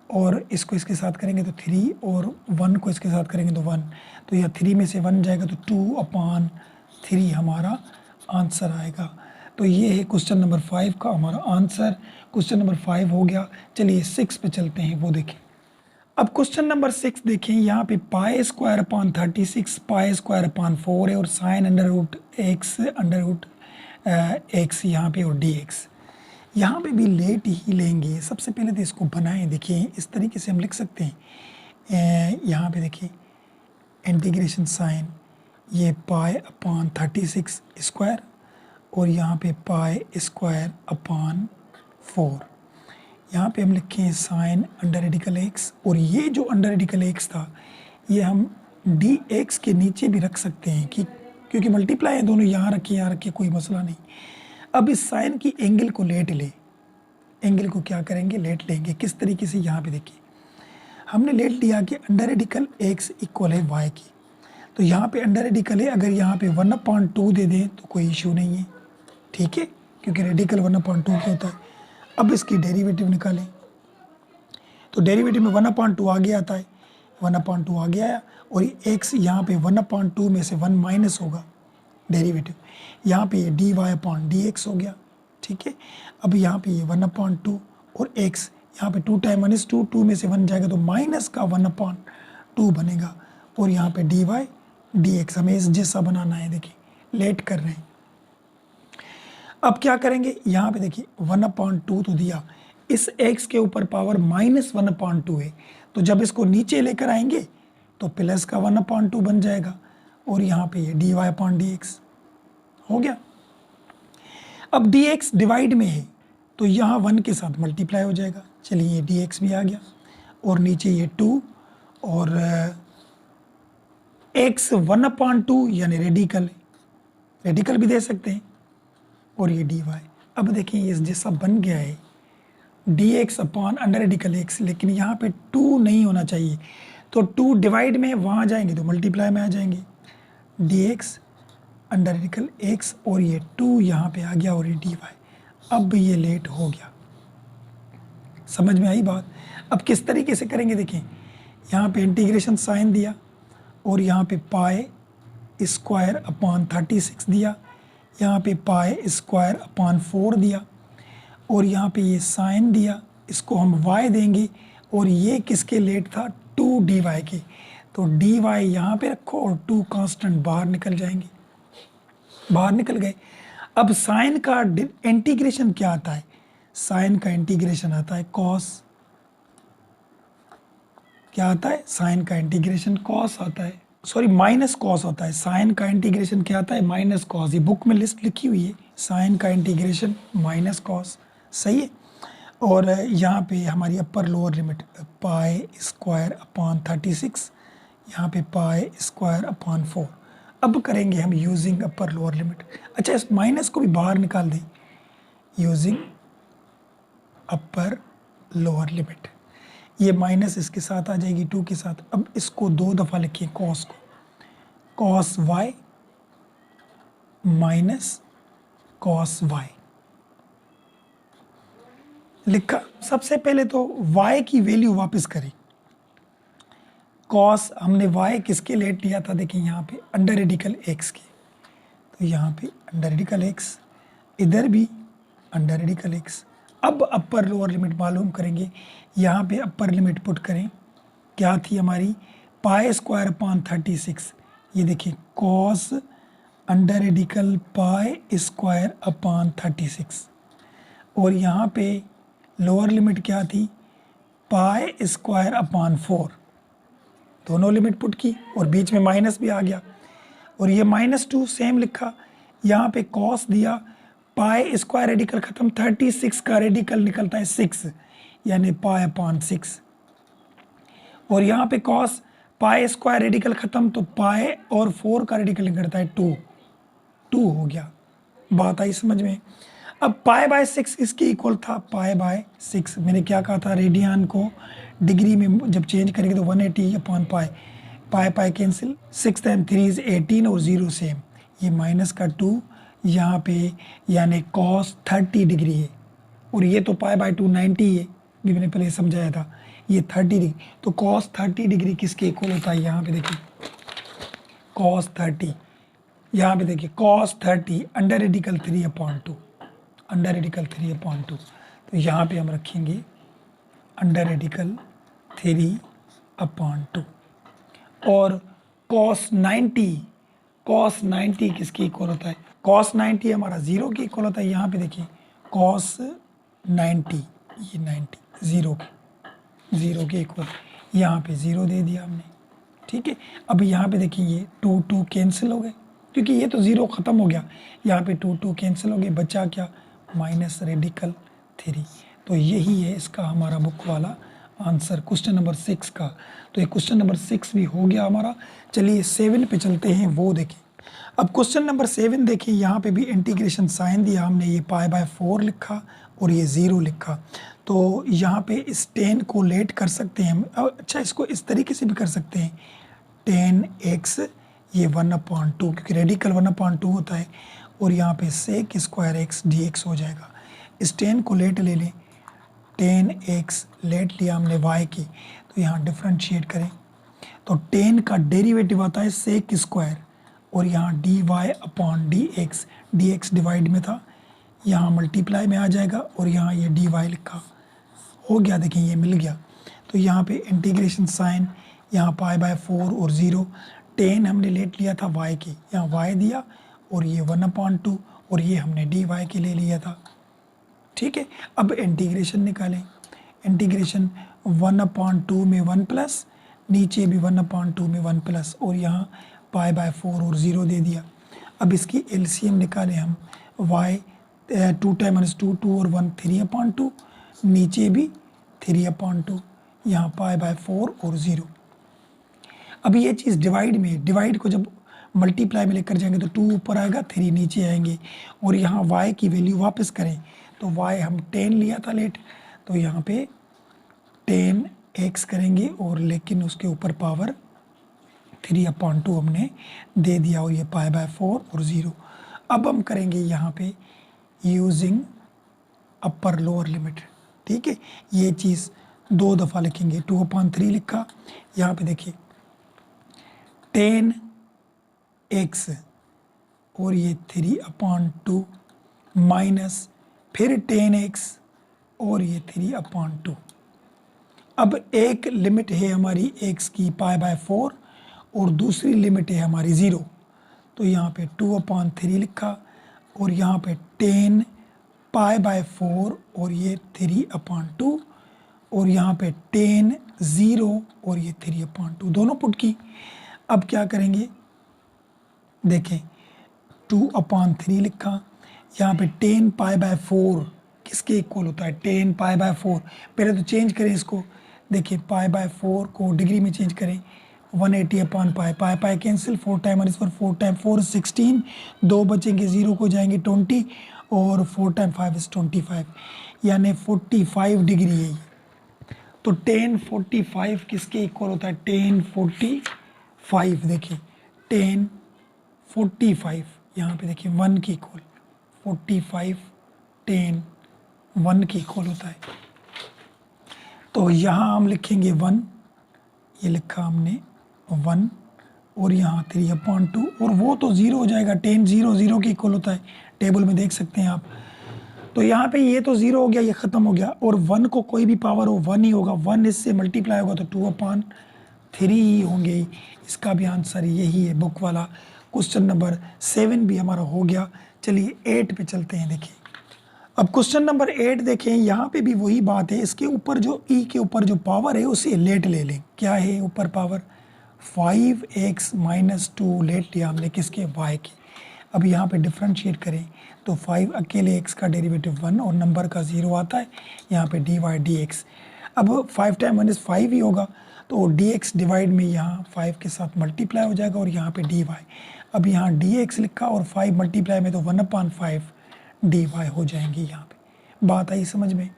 और इसको इसके साथ करेंगे तो 3, और 1 को इसके साथ करेंगे तो 1, तो यह 3 में से 1 जाएगा तो 2/3 हमारा आंसर आएगा। तो ये है क्वेश्चन नंबर 5 का हमारा आंसर। क्वेश्चन नंबर 5 हो गया। चलिए 6 पे चलते हैं, वो देखें। अब क्वेश्चन नंबर 6 देखें, यहाँ पे π² π² है, और साइन √x यहाँ पे, और dx यहाँ पे भी लेट ही लेंगे। सबसे पहले तो इसको बनाएं, देखिए इस तरीके से हम लिख सकते हैं। यहाँ पे देखिए इंटीग्रेशन साइन, ये π/36², और यहाँ पे π²/4। यहाँ पे हम लिखें साइन √x, और ये जो √x था ये हम dx के नीचे भी रख सकते हैं, क्योंकि मल्टीप्लाई है दोनों, यहाँ रखिए कोई मसला नहीं। अब इस साइन की एंगल को लेट ले, एंगल को क्या करेंगे, लेट लेंगे। किस तरीके से, यहाँ पे देखिए हमने लेट लिया कि √x इक्वल है y की, तो यहाँ पे √, है, अगर यहाँ पे 1/2 दे दें तो कोई इशू नहीं है, ठीक है, क्योंकि रेडिकल 1/2 क्या होता है। अब इसकी डेरिवेटिव निकालें, तो डेरिवेटिव में 1/2 आगे आता है, 1/2 आगे आया, और x यहाँ पे 1/2 में से 1 माइनस होगा डेरिवेटिव, यहाँ पे ये dy/dx हो गया, ठीक है। अब यहाँ पे ये 1/2 और x, यहाँ पे 2 टाइम 1 इज़ 2, 2 में से 1 जाएगा तो माइनस का 1/2 बनेगा, और यहाँ पे dy/dx हमें इस जैसा बनाना है। देखिए लेट कर रहे हैं। अब क्या करेंगे, यहाँ पे देखिए 1/2 तो दिया, इस x के ऊपर पावर -1/2 है, तो जब इसको नीचे लेकर आएंगे तो प्लस का 1/2 बन जाएगा, और यहाँ पे ये dy/dx हो गया। अब dx डिवाइड में है तो यहाँ 1 के साथ मल्टीप्लाई हो जाएगा। चलिए ये dx भी आ गया, और नीचे ये 2, और x 1/2 यानी रेडिकल भी दे सकते हैं, और ये dy। अब देखिए इस जैसा बन गया है dx/√x, लेकिन यहाँ पे 2 नहीं होना चाहिए, तो 2 डिवाइड में वहाँ जाएंगे तो मल्टीप्लाई में आ जाएंगे, dx/√x, और ये 2 यहाँ पे आ गया, और ये dy। अब ये लेट हो गया, समझ में आई बात। अब किस तरीके से करेंगे, देखें यहाँ पे इंटीग्रेशन साइन दिया, और यहाँ पे π²/36 दिया, यहाँ पे π²/4 दिया, और यहाँ पे ये साइन दिया, इसको हम y देंगे, और ये किसके लेट था, 2 dy के, तो dy यहाँ पे रखो, और 2 कांस्टेंट बाहर निकल जाएंगे, बाहर निकल गए। अब साइन का इंटीग्रेशन क्या आता है, साइन का इंटीग्रेशन आता है कॉस, क्या आता है, साइन का इंटीग्रेशन कॉस आता है, सॉरी माइनस कॉस होता है। साइन का इंटीग्रेशन क्या आता है, माइनस कॉस, ये बुक में लिस्ट लिखी हुई है, साइन का इंटीग्रेशन माइनस कॉस, सही है। और यहाँ पे हमारी अपर लोअर लिमिट π²/36, यहाँ पे π²/4। अब करेंगे हम यूजिंग अपर लोअर लिमिट। अच्छा, इस माइनस को भी बाहर निकाल दें, यूजिंग अपर लोअर लिमिट, ये माइनस इसके साथ आ जाएगी 2 के साथ। अब इसको 2 दफ़ा लिखिए, कॉस को, cos y minus cos y लिखा। सबसे पहले तो y की वैल्यू वापस करें, कॉस हमने y किसके लेट लिया था, देखिए यहाँ पे √x के, तो यहाँ पे √x, इधर भी √x। अब अपर लोअर लिमिट मालूम करेंगे, यहाँ पे अपर लिमिट पुट करें, क्या थी हमारी π²/36, ये देखिए कॉस π²/36, और यहाँ पे लोअर लिमिट क्या थी, π²/4, दोनों लिमिट पुट की, और बीच में माइनस भी आ गया, और ये -2 सेम लिखा, यहाँ पे कॉस दिया, π² रेडिकल ख़त्म, 36 का रेडिकल निकलता है 6, यानी π/6, और यहाँ पे कॉस पाई स्क्वायर रेडिकल ख़त्म, तो पाई और 4 का रेडिकल निकलता है 2, 2 हो गया। बात आई समझ में। अब पाई बाय 6 इसके इक्वल था, पाई बाय 6। मैंने क्या कहा था, रेडियन को डिग्री में जब चेंज करेंगे तो 180 upon pi, pi pi cancel, 6 time 3 is 18 और 0 सेम, ये माइनस का 2 यहाँ पे, यानी कॉस 30 डिग्री है, और ये तो पाई बाय 2 90 है, भी मैंने पहले समझाया था, ये 30 डिग्री, तो कॉस 30 डिग्री किसके इक्वल होता है, यहाँ पे देखिए कॉस 30, यहाँ पे देखिए cos 30 under radical 3 upon 2, under radical 3 upon 2, तो यहाँ पे हम रखेंगे अंडर रेडिकल 3 अपॉन 2, और कॉस 90, कॉस 90 किसके इक्वल होता है, कॉस 90 हमारा 0 के इक्वल होता है, यहाँ पे देखिए कॉस 90, ये 90 0 के इक्वल, यहाँ पे 0 दे दिया हमने, ठीक है। अब यहाँ पे देखिए ये 2 2 कैंसिल हो गए, क्योंकि ये तो 0 ख़त्म हो गया, यहाँ पे 2 2 कैंसिल हो गए, बचा क्या, माइनस रेडिकल 3। तो यही है इसका हमारा बुक वाला आंसर क्वेश्चन नंबर 6 का। तो ये क्वेश्चन नंबर 6 भी हो गया हमारा। चलिए 7 पे चलते हैं, वो देखें। अब क्वेश्चन नंबर 7 देखिए, यहाँ पे भी इंटीग्रेशन साइन दिया हमने, ये पाई बाय 4 लिखा और ये 0 लिखा। तो यहाँ पे इस 10 को लेट कर सकते हैं हम, अच्छा इसको इस तरीके से भी कर सकते हैं, 10x ये 1/2, क्योंकि रेडिकल 1/2 होता है, और यहाँ पे सेक स्क्वायर x dx हो जाएगा। इस 10 को लेट ले लें, 10x लेट लिया हमने y की, तो यहाँ डिफ्रेंशिएट करें, तो 10 का डेरिवेटिव आता है सेक स्क्वायर, और यहाँ dy upon dx, dx divide में था, यहाँ मल्टीप्लाई में आ जाएगा, और यहाँ ये dy लिखा हो गया, देखिए ये मिल गया। तो यहाँ पे इंटीग्रेशन साइन, यहाँ पाई बाय 4 और 0, 10 हमने लेट लिया था y की, यहाँ y दिया, और ये 1/2, और ये हमने dy के ले लिया था, ठीक है। अब इंटीग्रेशन निकालें, इंटीग्रेशन 1/2 में 1 प्लस, नीचे भी 1/2 में 1 प्लस, और यहाँ पाई बाय 4 और 0 दे दिया। अब इसकी एलसीएम निकालें हम, y 2 टाइम माइनस 2 2 और 1 3/2, नीचे भी 3/2, यहाँ पाई बाय 4 और 0। अब ये चीज़ डिवाइड में, डिवाइड को जब मल्टीप्लाई में लेकर जाएंगे तो 2 ऊपर आएगा, 3 नीचे आएंगे, और यहाँ y की वैल्यू वापस करें, तो y हम 10 लिया था लेट, तो यहाँ पे 10x करेंगे, और लेकिन उसके ऊपर पावर 3/2 हमने दे दिया, और ये पाई बाय 4 और 0। अब हम करेंगे यहाँ पे यूजिंग अपर लोअर लिमिट, ठीक है। ये चीज़ 2 दफ़ा लिखेंगे, 2/3 लिखा, यहाँ पे देखिए 10x और ये 3/2 माइनस फिर 10x और ये 3/2। अब एक लिमिट है हमारी x की पाई बाय 4, और दूसरी लिमिट है हमारी 0, तो यहाँ पे 2/3 लिखा, और यहाँ पे 10 पाई बाय 4 और ये 3/2, और यहाँ पे 10 0 और ये 3/2 दोनों पुट की। अब क्या करेंगे, देखें 2/3 लिखा, यहाँ पे 10 पाई बाय 4 किसके इक्वल होता है, 10 पाई बाय 4। पहले तो चेंज करें इसको, देखिए पाई बाय 4 को डिग्री में चेंज करें, 180 अपॉन पाई, पाई पाई कैंसिल, 4 टाइम 4 टाइम 4 16, 2 बचेंगे, 0 को जाएंगे 20, और 4 टाइम 5 इज 25, यानी 45 डिग्री है ये। तो 10 45 किसके इक्वल होता है, 10 45, देखिए 10 45, यहाँ पे देखिए 1 की इक्वल, 45 10 1 की इक्वल होता है। तो यहाँ हम लिखेंगे 1, ये लिखा हमने 1, और यहाँ 3/2, और वो तो 0 हो जाएगा, 10 0 0 के इक्वल होता है, टेबल में देख सकते हैं आप। तो यहाँ पे ये तो 0 हो गया, ये ख़त्म हो गया, और 1 को कोई भी पावर हो 1 ही होगा, 1 इससे मल्टीप्लाई होगा तो 2/3 ही होंगे। इसका भी आंसर यही है, बुक वाला क्वेश्चन नंबर 7 भी हमारा हो गया। चलिए 8 पे चलते हैं। देखिए अब क्वेश्चन नंबर 8 देखें, यहाँ पे भी वही बात है, इसके ऊपर जो ई के ऊपर जो पावर है उसे लेट ले लें। क्या है ऊपर पावर, 5x - 2 लेट लिया हमने किसके, y के। अब यहाँ पे डिफ्रेंशिएट करें तो 5 अकेले x का डेरिवेटिव 1 और नंबर का 0 आता है, यहाँ पे dy dx। अब 5 टाइम 1 इज 5 ही होगा, तो तो dx डिवाइड में यहाँ 5 के साथ मल्टीप्लाई हो जाएगा और यहाँ पे dy। अब यहाँ dx लिखा और 5 मल्टीप्लाई में तो 1/5 dy हो जाएंगे। यहाँ पे बात आई समझ में।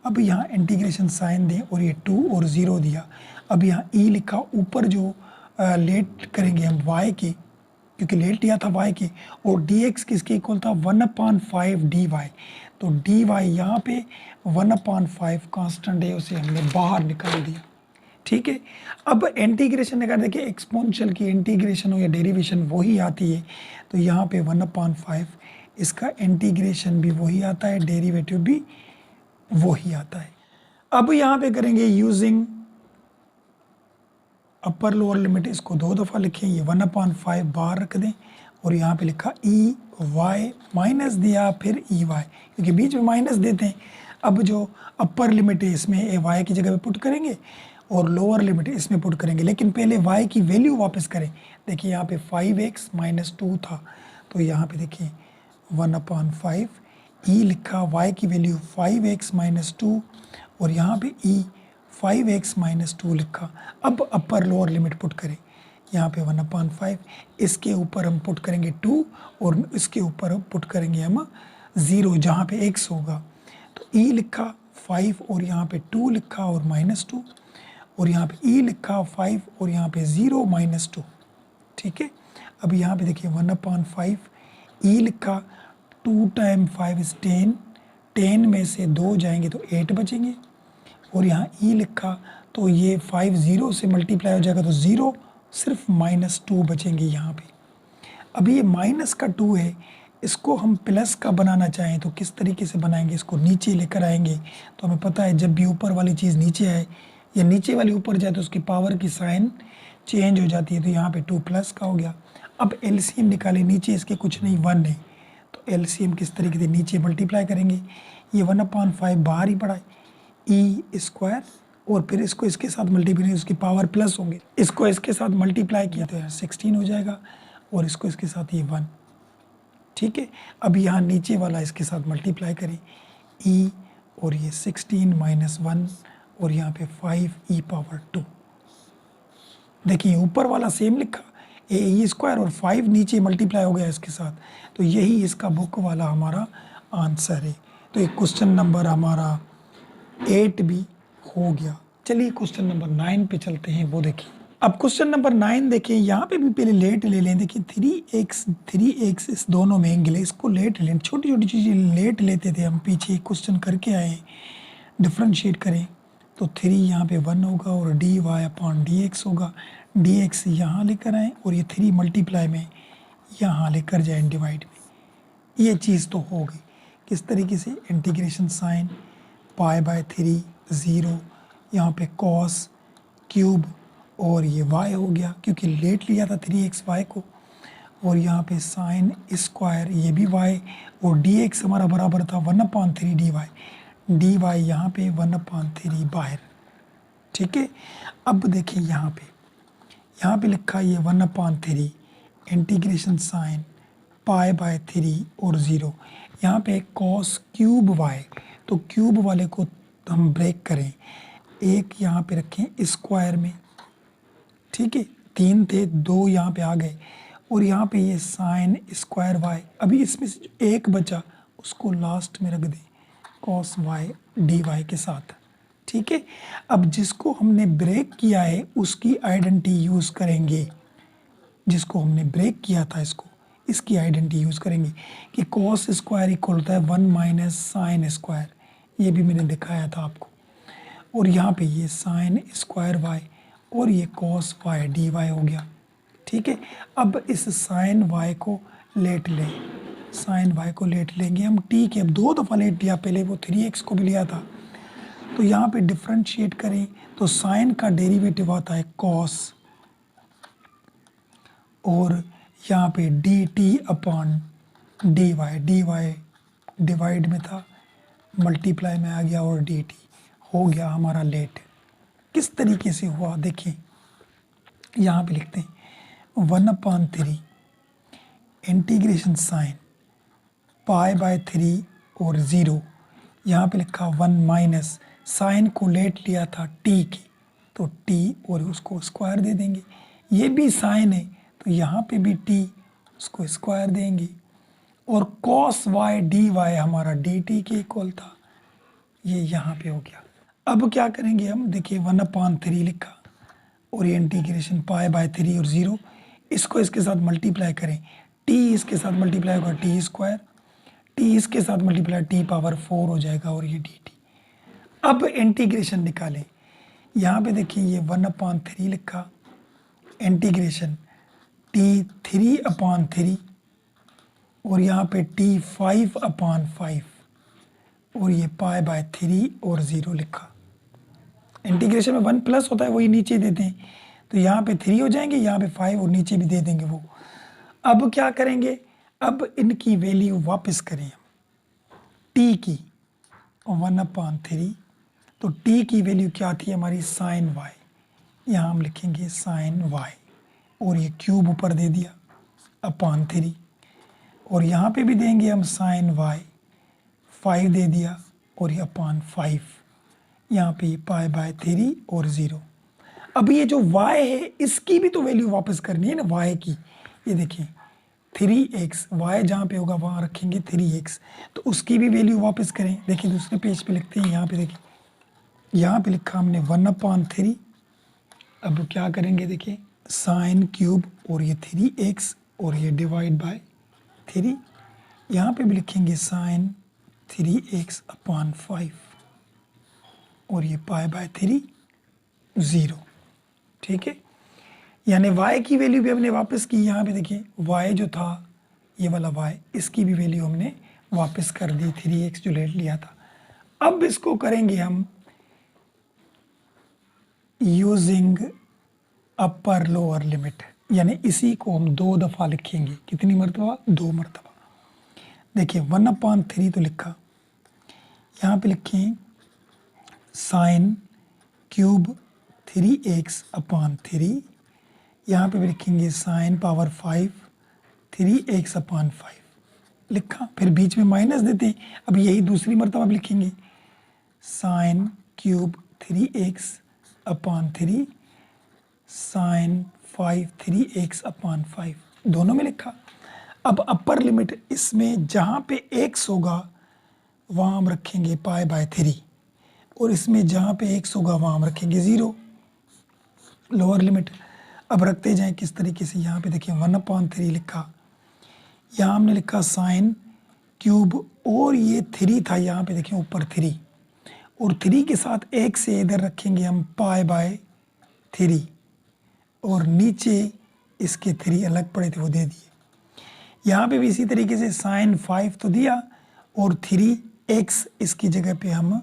अब यहाँ इंटीग्रेशन साइन दें और ये 2 और 0 दिया। अब यहाँ e लिखा, ऊपर जो लेट करेंगे हम y के, क्योंकि लेट लिया था y के, और dx किसके इक्वल था 1/5 dy। तो dy यहाँ पे 1/5 कांस्टेंट है, उसे हमने बाहर निकाल दिया। ठीक है, अब इंटीग्रेशन अगर देखिए एक्सपोनेंशियल की इंटीग्रेशन हो या डेरिवेशन वही आती है, तो यहाँ पे 1/5 इसका इंटीग्रेशन भी वही आता है, डेरिवेटिव भी वही आता है। अब यहाँ पे करेंगे यूजिंग अपर लोअर लिमिट, इसको 2 दफ़ा लिखें, ये 1/5 बाहर रख दें और यहाँ पे लिखा ई वाई माइनस दिया, फिर ई वाई, क्योंकि बीच में माइनस देते हैं। अब जो अपर लिमिट है इसमें ए वाई की जगह पे पुट करेंगे और लोअर लिमिट इसमें पुट करेंगे, लेकिन पहले y की वैल्यू वापस करें। देखिए यहाँ पे 5x - 2 था, तो यहाँ पे देखिए 1/5 e लिखा, y की वैल्यू 5x - 2 और यहाँ पे e 5x - 2 लिखा। अब अपर लोअर लिमिट पुट करें, यहाँ पे 1/5, इसके ऊपर हम पुट करेंगे 2 और इसके ऊपर पुट करेंगे हम 0 जहाँ पे x होगा। तो e लिखा 5 और यहाँ पे 2 लिखा और -2 और यहाँ पे e लिखा 5 और यहाँ पे 0 - 2। ठीक है, अब यहाँ पे देखिए 1/5 e लिखा, 2 टाइम 5 इज 10, 10 में से 2 जाएंगे तो 8 बचेंगे और यहाँ e लिखा, तो ये 5 0 से मल्टीप्लाई हो जाएगा तो 0, सिर्फ -2 बचेंगे यहाँ पे। अभी ये माइनस का 2 है, इसको हम प्लस का बनाना चाहें तो किस तरीके से बनाएंगे, इसको नीचे लेकर आएंगे। तो हमें पता है जब भी ऊपर वाली चीज़ नीचे आए या नीचे वाली ऊपर जाए तो उसकी पावर की साइन चेंज हो जाती है, तो यहाँ पे 2 प्लस का हो गया। अब एलसीएम निकालें, नीचे इसके कुछ नहीं 1 है, तो एलसीएम किस तरीके से नीचे मल्टीप्लाई करेंगे, ये 1/5 बाहर ही पड़ा है, ई स्क्वायर और फिर इसको इसके साथ मल्टीप्लाई, उसकी पावर प्लस होंगे, इसको इसके साथ मल्टीप्लाई किया तो 16 हो जाएगा और इसको इसके साथ ये 1। ठीक है, अब यहाँ नीचे वाला इसके साथ मल्टीप्लाई करें, ई और ये 16 - 1 और यहाँ पे 5e⁻²। देखिए ऊपर वाला सेम लिखा, ए स्क्वायर और 5 नीचे मल्टीप्लाई हो गया इसके साथ, तो यही इसका बुक वाला हमारा आंसर है। तो एक क्वेश्चन नंबर हमारा 8 भी हो गया। चलिए क्वेश्चन नंबर 9 पे चलते हैं, वो देखिए। अब क्वेश्चन नंबर 9 देखें, यहाँ पे भी पहले लेट ले लें। देखिए 3x इस दोनों में एंगल है, इसको लेट लें, छोटी छोटी चीज़ें लेट लेते थे हम, पीछे क्वेश्चन करके आए, डिफ्रेंशिएट करें तो 3 यहाँ पे 1 होगा और dy/dx होगा। dx यहाँ लेकर आएँ और ये 3 मल्टीप्लाई में यहाँ लेकर जाएँ डिवाइड में, ये चीज़ तो हो गई। किस तरीके से, इंटीग्रेशन साइन π/3 0, यहाँ पे कॉस क्यूब और ये y हो गया क्योंकि लेट लिया था 3xy को, और यहाँ पे साइन स्क्वायर ये भी y और dx हमारा बराबर था 1/3 dy यहाँ पे 1/3 बाहर। ठीक है, अब देखिए यहाँ पे लिखा ये 1/3 इंटीग्रेशन साइन π/3 और 0, यहाँ पे कॉस क्यूब y, तो क्यूब वाले को हम ब्रेक करें, एक यहाँ पे रखें स्क्वायर में। ठीक है, 3 थे 2 यहाँ पे आ गए और यहाँ पे ये साइन स्क्वायर y, अभी इसमें से जो एक बचा उसको लास्ट में रख दें कॉस y dy के साथ। ठीक है, अब जिसको हमने ब्रेक किया है उसकी आइडेंटिटी यूज़ करेंगे, जिसको हमने ब्रेक किया था इसकी आइडेंटिटी यूज़ करेंगे कि कॉस स्क्वायर इक्वल होता है 1 - साइन स्क्वायर, ये भी मैंने दिखाया था आपको, और यहाँ पे ये साइन स्क्वायर y और ये कॉस y dy हो गया। ठीक है, अब इस साइन y को लेट लें, साइन y को लेट लेंगे हम, ठीक है, अब 2 दफ़ा लेट लिया, पहले वो 3x को भी लिया था, तो यहाँ पे डिफ्रेंशिएट करें तो साइन का डेरिवेटिव आता है कॉस और यहाँ पे dt/dy डिवाइड में था, मल्टीप्लाई में आ गया और dt हो गया हमारा लेट। किस तरीके से हुआ देखिए, यहाँ पे लिखते हैं 1/3 इंटीग्रेशन साइन π/3 और 0, यहाँ पे लिखा 1 माइनस साइन को लेट लिया था t की, तो टी और उसको स्क्वायर दे देंगे। ये भी साइन है तो यहाँ पे भी टी, उसको स्क्वायर देंगे। और कॉस वाई डी वाई हमारा डी टी के इक्वल था, ये यहाँ पे हो गया। अब क्या करेंगे हम, देखिए 1/3 लिखा और ये इंटीग्रेशन पाई बाय 3 और 0, इसको इसके साथ मल्टीप्लाई करें, टी इसके साथ मल्टीप्लाई होगा टी स्क्वायर, टी इसके साथ मल्टीप्लाई टी पावर 4 हो जाएगा और ये डी टी। अब इंटीग्रेशन निकालें, यहाँ पे देखिए ये 1/3 लिखा, इंटीग्रेशन टी 3/3 और यहाँ पे टी 5/5 और ये पाई बाय 3 और 0 लिखा। इंटीग्रेशन में 1 प्लस होता है, वही नीचे देते हैं, तो यहाँ पे 3 हो जाएंगे, यहाँ पे 5 और नीचे भी दे देंगे वो। अब क्या करेंगे, अब इनकी वैल्यू वापस करें हम टी की 1/3, तो टी की वैल्यू क्या थी हमारी साइन वाई, यहाँ हम लिखेंगे साइन वाई और ये क्यूब ऊपर दे दिया अपॉन 3 और यहाँ पे भी देंगे हम साइन वाई 5 दे दिया और ये अपॉन 5, यहाँ पे पाई बाय 3 और 0। अब ये जो y है इसकी भी तो वैल्यू वापस करनी है ना y की, ये देखिए 3x, y जहाँ पे होगा वहाँ रखेंगे 3x, तो उसकी भी वैल्यू वापस करें। देखिए दूसरे पेज पे लिखते हैं, यहाँ पे देखिए, यहाँ पे लिखा हमने 1/3। अब क्या करेंगे, देखिए साइन क्यूब और ये 3x और ये डिवाइड बाय 3, यहाँ पे भी लिखेंगे साइन 3x/5 और ये पाई बाय 3 0। ठीक है, यानी y की वैल्यू भी हमने वापस की। यहाँ पे देखिए y जो था ये वाला y, इसकी भी वैल्यू हमने वापस कर दी 3x जो लेट लिया था। अब इसको करेंगे हम यूजिंग अपर लोअर लिमिट, यानी इसी को हम 2 दफ़ा लिखेंगे। कितनी मरतबा, 2 मरतबा। देखिए 1/3 तो लिखा, यहाँ पे लिखें साइन क्यूब 3x/3, यहाँ पे भी लिखेंगे साइन पावर 5 3x/5 लिखा, फिर बीच में माइनस देते हैं। अब यही दूसरी मरतबा भी लिखेंगे sine cube 3x/3 sign 5 3x/5, दोनों में लिखा। अब अपर लिमिट इसमें जहाँ पे x होगा वहाँ हम रखेंगे पाई बाय 3 और इसमें जहाँ पे x होगा वहाँ हम रखेंगे 0, लोअर लिमिट। अब रखते जाएं किस तरीके से, यहाँ पे देखिए 1/3 लिखा, यहाँ हमने लिखा साइन क्यूब और ये 3 था, यहाँ पे देखिए ऊपर 3 और 3 के साथ एक से इधर रखेंगे हम पाई बाय 3 और नीचे इसके 3 अलग पड़े थे वो दे दिए। यहाँ पे भी इसी तरीके से साइन 5 तो दिया और 3x इसकी जगह पे हम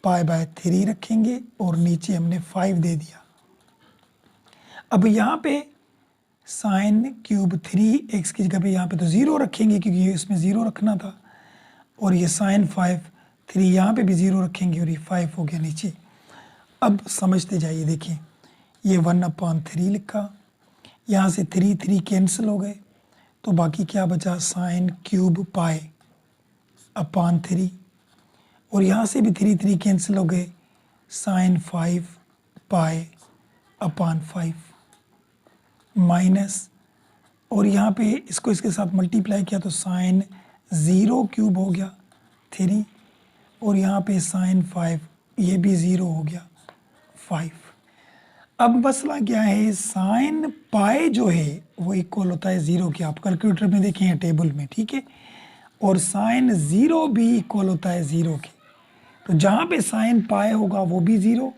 पाई बाय 3 रखेंगे और नीचे हमने 5 दे दिया। अब यहाँ पे साइन क्यूब 3x की जगह पे यहाँ पे तो 0 रखेंगे क्योंकि ये इसमें 0 रखना था और ये साइन 5 3 यहाँ पे भी 0 रखेंगे और ये 5 हो गया नीचे। अब समझते जाइए, देखिए ये 1/3 लिखा, यहाँ से 3 3 कैंसिल हो गए तो बाकी क्या बचा साइन क्यूब पाई अपॉन 3 और यहाँ से भी 3 3 कैंसिल हो गए साइन 5 पाई अपॉन 5 माइनस और यहाँ पे इसको इसके साथ मल्टीप्लाई किया तो साइन 0 क्यूब हो गया 3 और यहाँ पे साइन 5 ये भी 0 हो गया 5। अब मसला क्या है, साइन पाई जो है वो इक्वल होता है 0 के, आप कैलकुलेटर में देखें या टेबल में, ठीक है, और साइन 0 भी इक्वल होता है 0 के। तो जहाँ पे साइन पाई होगा वो भी 0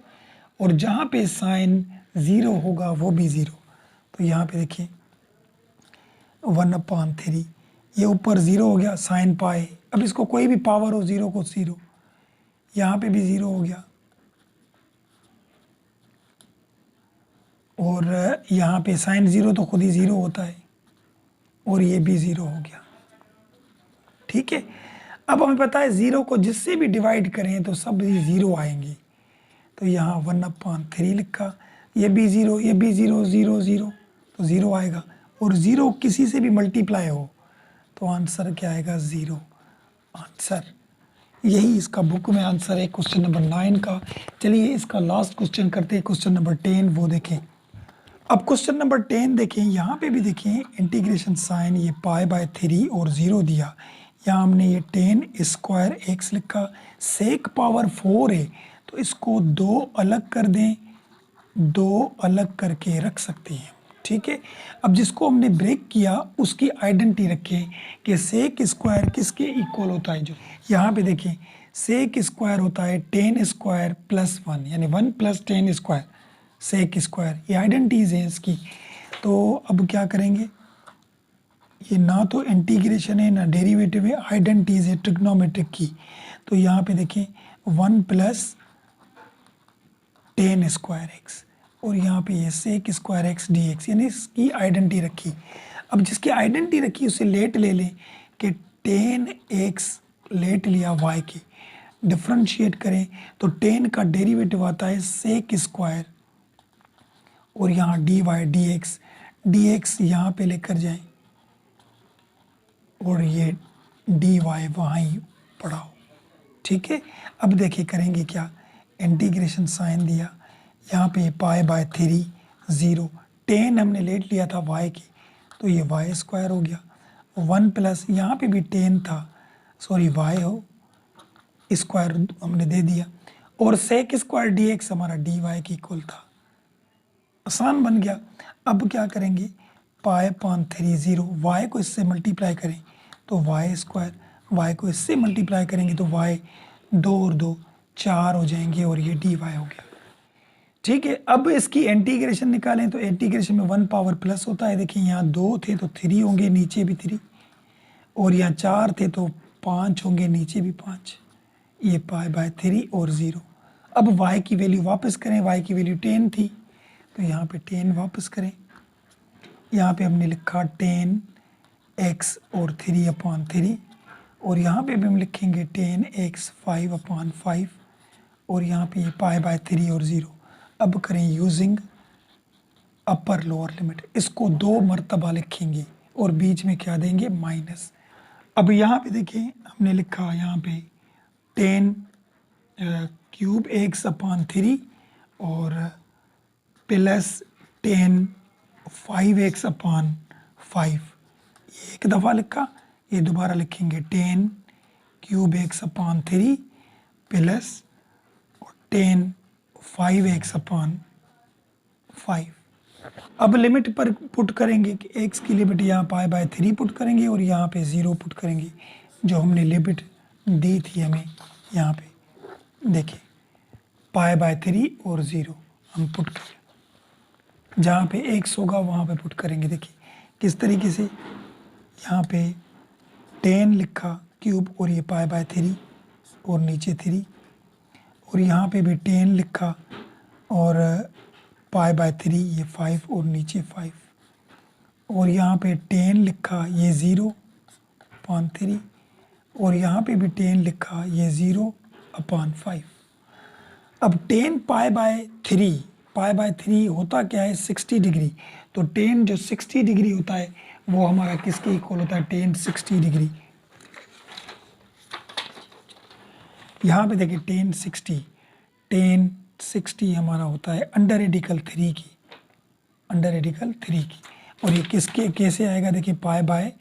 और जहाँ पे साइन 0 होगा वो भी 0। तो यहाँ पे देखिए 1/3 ये ऊपर 0 हो गया साइन पाई, अब इसको कोई भी पावर हो 0 को 0, यहाँ पे भी 0 हो गया और यहाँ पे साइन 0 तो खुद ही 0 होता है और ये भी 0 हो गया। ठीक है, अब हमें पता है 0 को जिससे भी डिवाइड करें तो सब 0 आएंगे, तो यहाँ 1/3 लिखा, ये भी 0 ये भी 0 0 0 तो 0 आएगा और 0 किसी से भी मल्टीप्लाई हो तो आंसर क्या आएगा 0 आंसर। यही इसका बुक में आंसर है क्वेश्चन नंबर 9 का। चलिए इसका लास्ट क्वेश्चन करते हैं, क्वेश्चन नंबर 10 वो देखें। अब क्वेश्चन नंबर 10 देखें, यहाँ पे भी देखें इंटीग्रेशन साइन, ये पाई बाय 3 और 0 दिया। यहाँ हमने ये 10 स्क्वायर एक्स लिखा, सेक पावर 4 है तो इसको दो अलग कर दें, दो अलग करके रख सकते हैं, ठीक है। अब जिसको हमने ब्रेक किया उसकी आइडेंटिटी रखें कि सेक स्क्वायर किसके इक्वल होता है। जो यहाँ पे देखें सेक स्क्वायर होता है 10 स्क्वायर प्लस 1, यानी 1 प्लस 10 स्क्वायर सेक स्क्वायर, ये आइडेंटिटीज है इसकी। तो अब क्या करेंगे, ये ना तो इंटीग्रेशन है ना डेरिवेटिव है, आइडेंटिटीज है ट्रिग्नोमेट्रिक की। तो यहाँ पे देखें 1 प्लस 10 स्क्वायर एक्स और यहाँ पे ये sec square x d x, यानी इसकी आइडेंटिटी रखी। अब जिसकी आइडेंटिटी रखी उसे लेट ले लें कि 10x लेट लिया y की, डिफ्रेंशिएट करें तो 10 का डेरिवेटिव आता है सेक स्क्वायर और यहाँ डी वाई डी एक्स यहाँ पे लेकर जाएं और ये डी वाई वहाँ ही पढ़ाओ, ठीक है। अब देखिए करेंगे क्या, इंटीग्रेशन साइन दिया, यहाँ पे पाई बाय 3 0, 10 हमने लेट लिया था y की तो ये वाई स्क्वायर हो गया, 1 प्लस यहाँ पे भी 10 था, सॉरी y हो स्क्वायर हमने दे दिया और सेक स्क्वायर डी एक्स हमारा डी वाई की इक्वल था, आसान बन गया। अब क्या करेंगे, पाई अपॉन 3 0, y को इससे मल्टीप्लाई करें तो वाई स्क्वायर, y को इससे मल्टीप्लाई करेंगे तो y 2 और 2 4 हो जाएंगे और ये डी वाई हो गया, ठीक है। अब इसकी इंटीग्रेशन निकालें तो इंटीग्रेशन में 1 पावर प्लस होता है, देखिए यहाँ 2 थे तो 3 होंगे, नीचे भी 3 और यहाँ 4 थे तो 5 होंगे, नीचे भी 5, ये पाई बाय 3 और 0। अब y की वैल्यू वापस करें, y की वैल्यू 10 थी तो यहाँ पे 10 वापस करें, यहाँ पे हमने लिखा 10x और 3 अपॉन 3 और यहाँ पे भी हम लिखेंगे 10x 5 अपॉन 5 और यहाँ पे ये पाई बाय 3 और 0। अब करें यूजिंग अपर लोअर लिमिट, इसको 2 मरतबा लिखेंगे और बीच में क्या देंगे माइनस। अब यहाँ पे देखें हमने लिखा यहाँ पे 10 क्यूब एक्स अपॉन 3 और प्लस 10 5x अपॉन 5, ये एक दफ़ा लिखा, ये दोबारा लिखेंगे 10 cube x upon 3 plus 10 5x upon 5। अब लिमिट पर पुट करेंगे कि x की लिमिट यहाँ पाई बाय 3 पुट करेंगे और यहाँ पे 0 पुट करेंगे, जो हमने लिमिट दी थी हमें यहाँ पे देखिए पाई बाय 3 और 0 हम पुट करें, जहाँ पे x होगा वहाँ पे पुट करेंगे। देखिए किस तरीके से, यहाँ पे 10 लिखा क्यूब और ये पाई बाय 3 और नीचे 3 और यहाँ पे भी 10 लिखा और पाई बाय 3 ये 5 और नीचे 5 और यहाँ पे 10 लिखा ये 0 अपॉन 3 और यहाँ पे भी 10 लिखा ये 0 अपॉन 5। अब 10 पाई बाय 3 होता क्या है 60 डिग्री, तो 10 जो 60 डिग्री होता है वो हमारा किसके इक्वल होता है 10 60 डिग्री। यहाँ पे देखिए 10 60 हमारा होता है अंडर रेडिकल 3 की, अंडर रेडिकल 3 की। और ये किसके कैसे आएगा, देखिए पाई बाय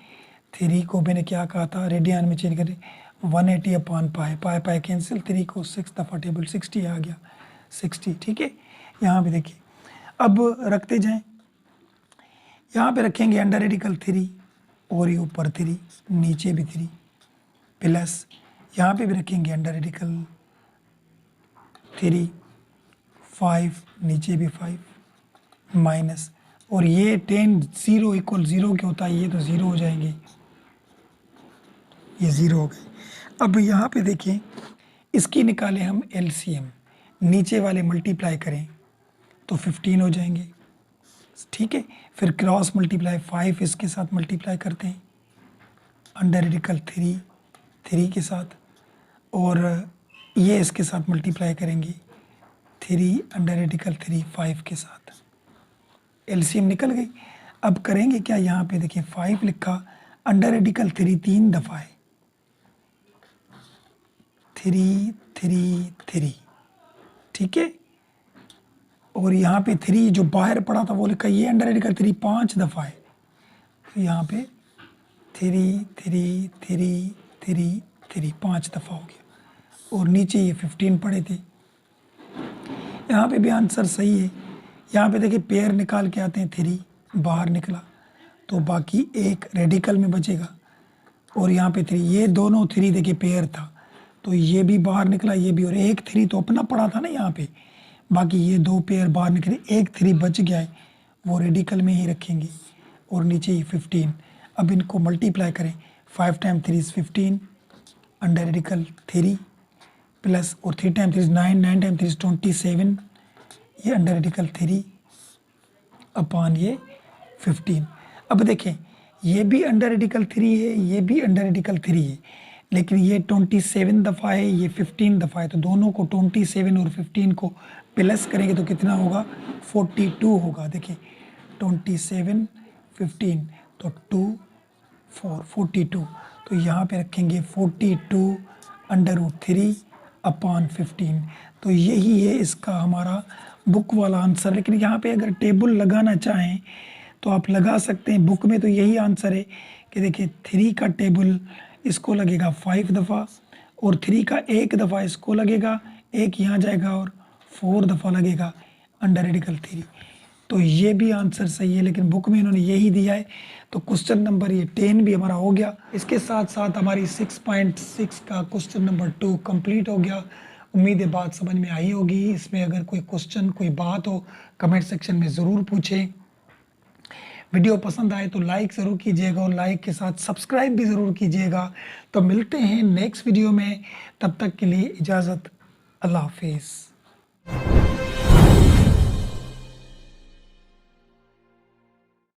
3 को मैंने क्या कहा था रेडियन में चेंज करें 180 अपॉन पाई कैंसिल, 3 को 6 दफ़ा टेबल 60 आ गया 60, ठीक है। यहाँ पे देखिए अब रखते जाएं, यहाँ पे रखेंगे अंडर रेडिकल 3 और ये ऊपर 3 नीचे भी 3 प्लस यहाँ पे भी रखेंगे अंडर रेडिकल 3 5 नीचे भी 5 माइनस और ये 10 0 इक्वल 0 क्या होता है, ये तो 0 हो जाएंगे, ये 0 हो गए। अब यहाँ पे देखें इसकी निकालें हम LCM, नीचे वाले मल्टीप्लाई करें तो 15 हो जाएंगे, ठीक है। फिर क्रॉस मल्टीप्लाई 5 इसके साथ मल्टीप्लाई करते हैं अंडर रेडिकल 3 के साथ और ये इसके साथ मल्टीप्लाई करेंगे 3 अंडर रेडिकल 3 5 के साथ, LCM निकल गई। अब करेंगे क्या, यहाँ पे देखिए 5 लिखा अंडर रेडिकल 3 3 दफ़ा है 3 3 3, ठीक है। और यहाँ पे 3 जो बाहर पड़ा था वो लिखा, ये अंडर रेडिकल 3 5 दफ़ा है, तो यहाँ पे 3 3 3 3 3 5 दफ़ा हो गया। और नीचे ये 15 पड़े थे। यहाँ पे भी आंसर सही है। यहाँ पे देखिए पेयर निकाल के आते हैं, 3 बाहर निकला तो बाकी एक रेडिकल में बचेगा। और यहाँ पे 3, ये दोनों 3 देखिए पेयर था, तो ये भी बाहर निकला, ये भी, और एक 3 तो अपना पड़ा था ना यहाँ पे, बाकी ये 2 पेयर बाहर निकले, एक 3 बच गया है, वो रेडिकल में ही रखेंगे। और नीचे ही 15। अब इनको मल्टीप्लाई करें, 5 time 3 is 15 under radical 3 plus, और 3 टाइम 3 इज़ 9, 9 टाइम 3 इज़ 27, ये अंडर रेडिकल 3 अपॉन ये 15। अब देखें ये भी अंडर रेडिकल 3 है, ये भी अंडर रेडिकल 3 है, लेकिन ये 27 दफ़ा है, ये 15 दफ़ा है, तो दोनों को 27 और 15 को प्लस करेंगे तो कितना होगा, 42 होगा। देखिए 27 15 तो 2 4 42, तो यहाँ पे रखेंगे 42 अंडर रूट 3 अपॉन 15। तो यही है इसका हमारा बुक वाला आंसर। लेकिन यहाँ पे अगर टेबल लगाना चाहें तो आप लगा सकते हैं। बुक में तो यही आंसर है कि देखिए 3 का टेबल इसको लगेगा 5 दफ़ा, और 3 का 1 दफ़ा इसको लगेगा, एक यहाँ जाएगा, और 4 दफ़ा लगेगा अंडर रेडिकल 3। तो ये भी आंसर सही है, लेकिन बुक में इन्होंने यही दिया है। तो क्वेश्चन नंबर ये 10 भी हमारा हो गया। इसके साथ साथ हमारी 6.6 का क्वेश्चन नंबर 2 कंप्लीट हो गया। उम्मीद है बात समझ में आई होगी। इसमें अगर कोई क्वेश्चन, कोई बात हो, कमेंट सेक्शन में ज़रूर पूछें। वीडियो पसंद आए तो लाइक ज़रूर कीजिएगा, और लाइक के साथ सब्सक्राइब भी ज़रूर कीजिएगा। तो मिलते हैं नेक्स्ट वीडियो में, तब तक के लिए इजाज़त, अल्लाह हाफिज़।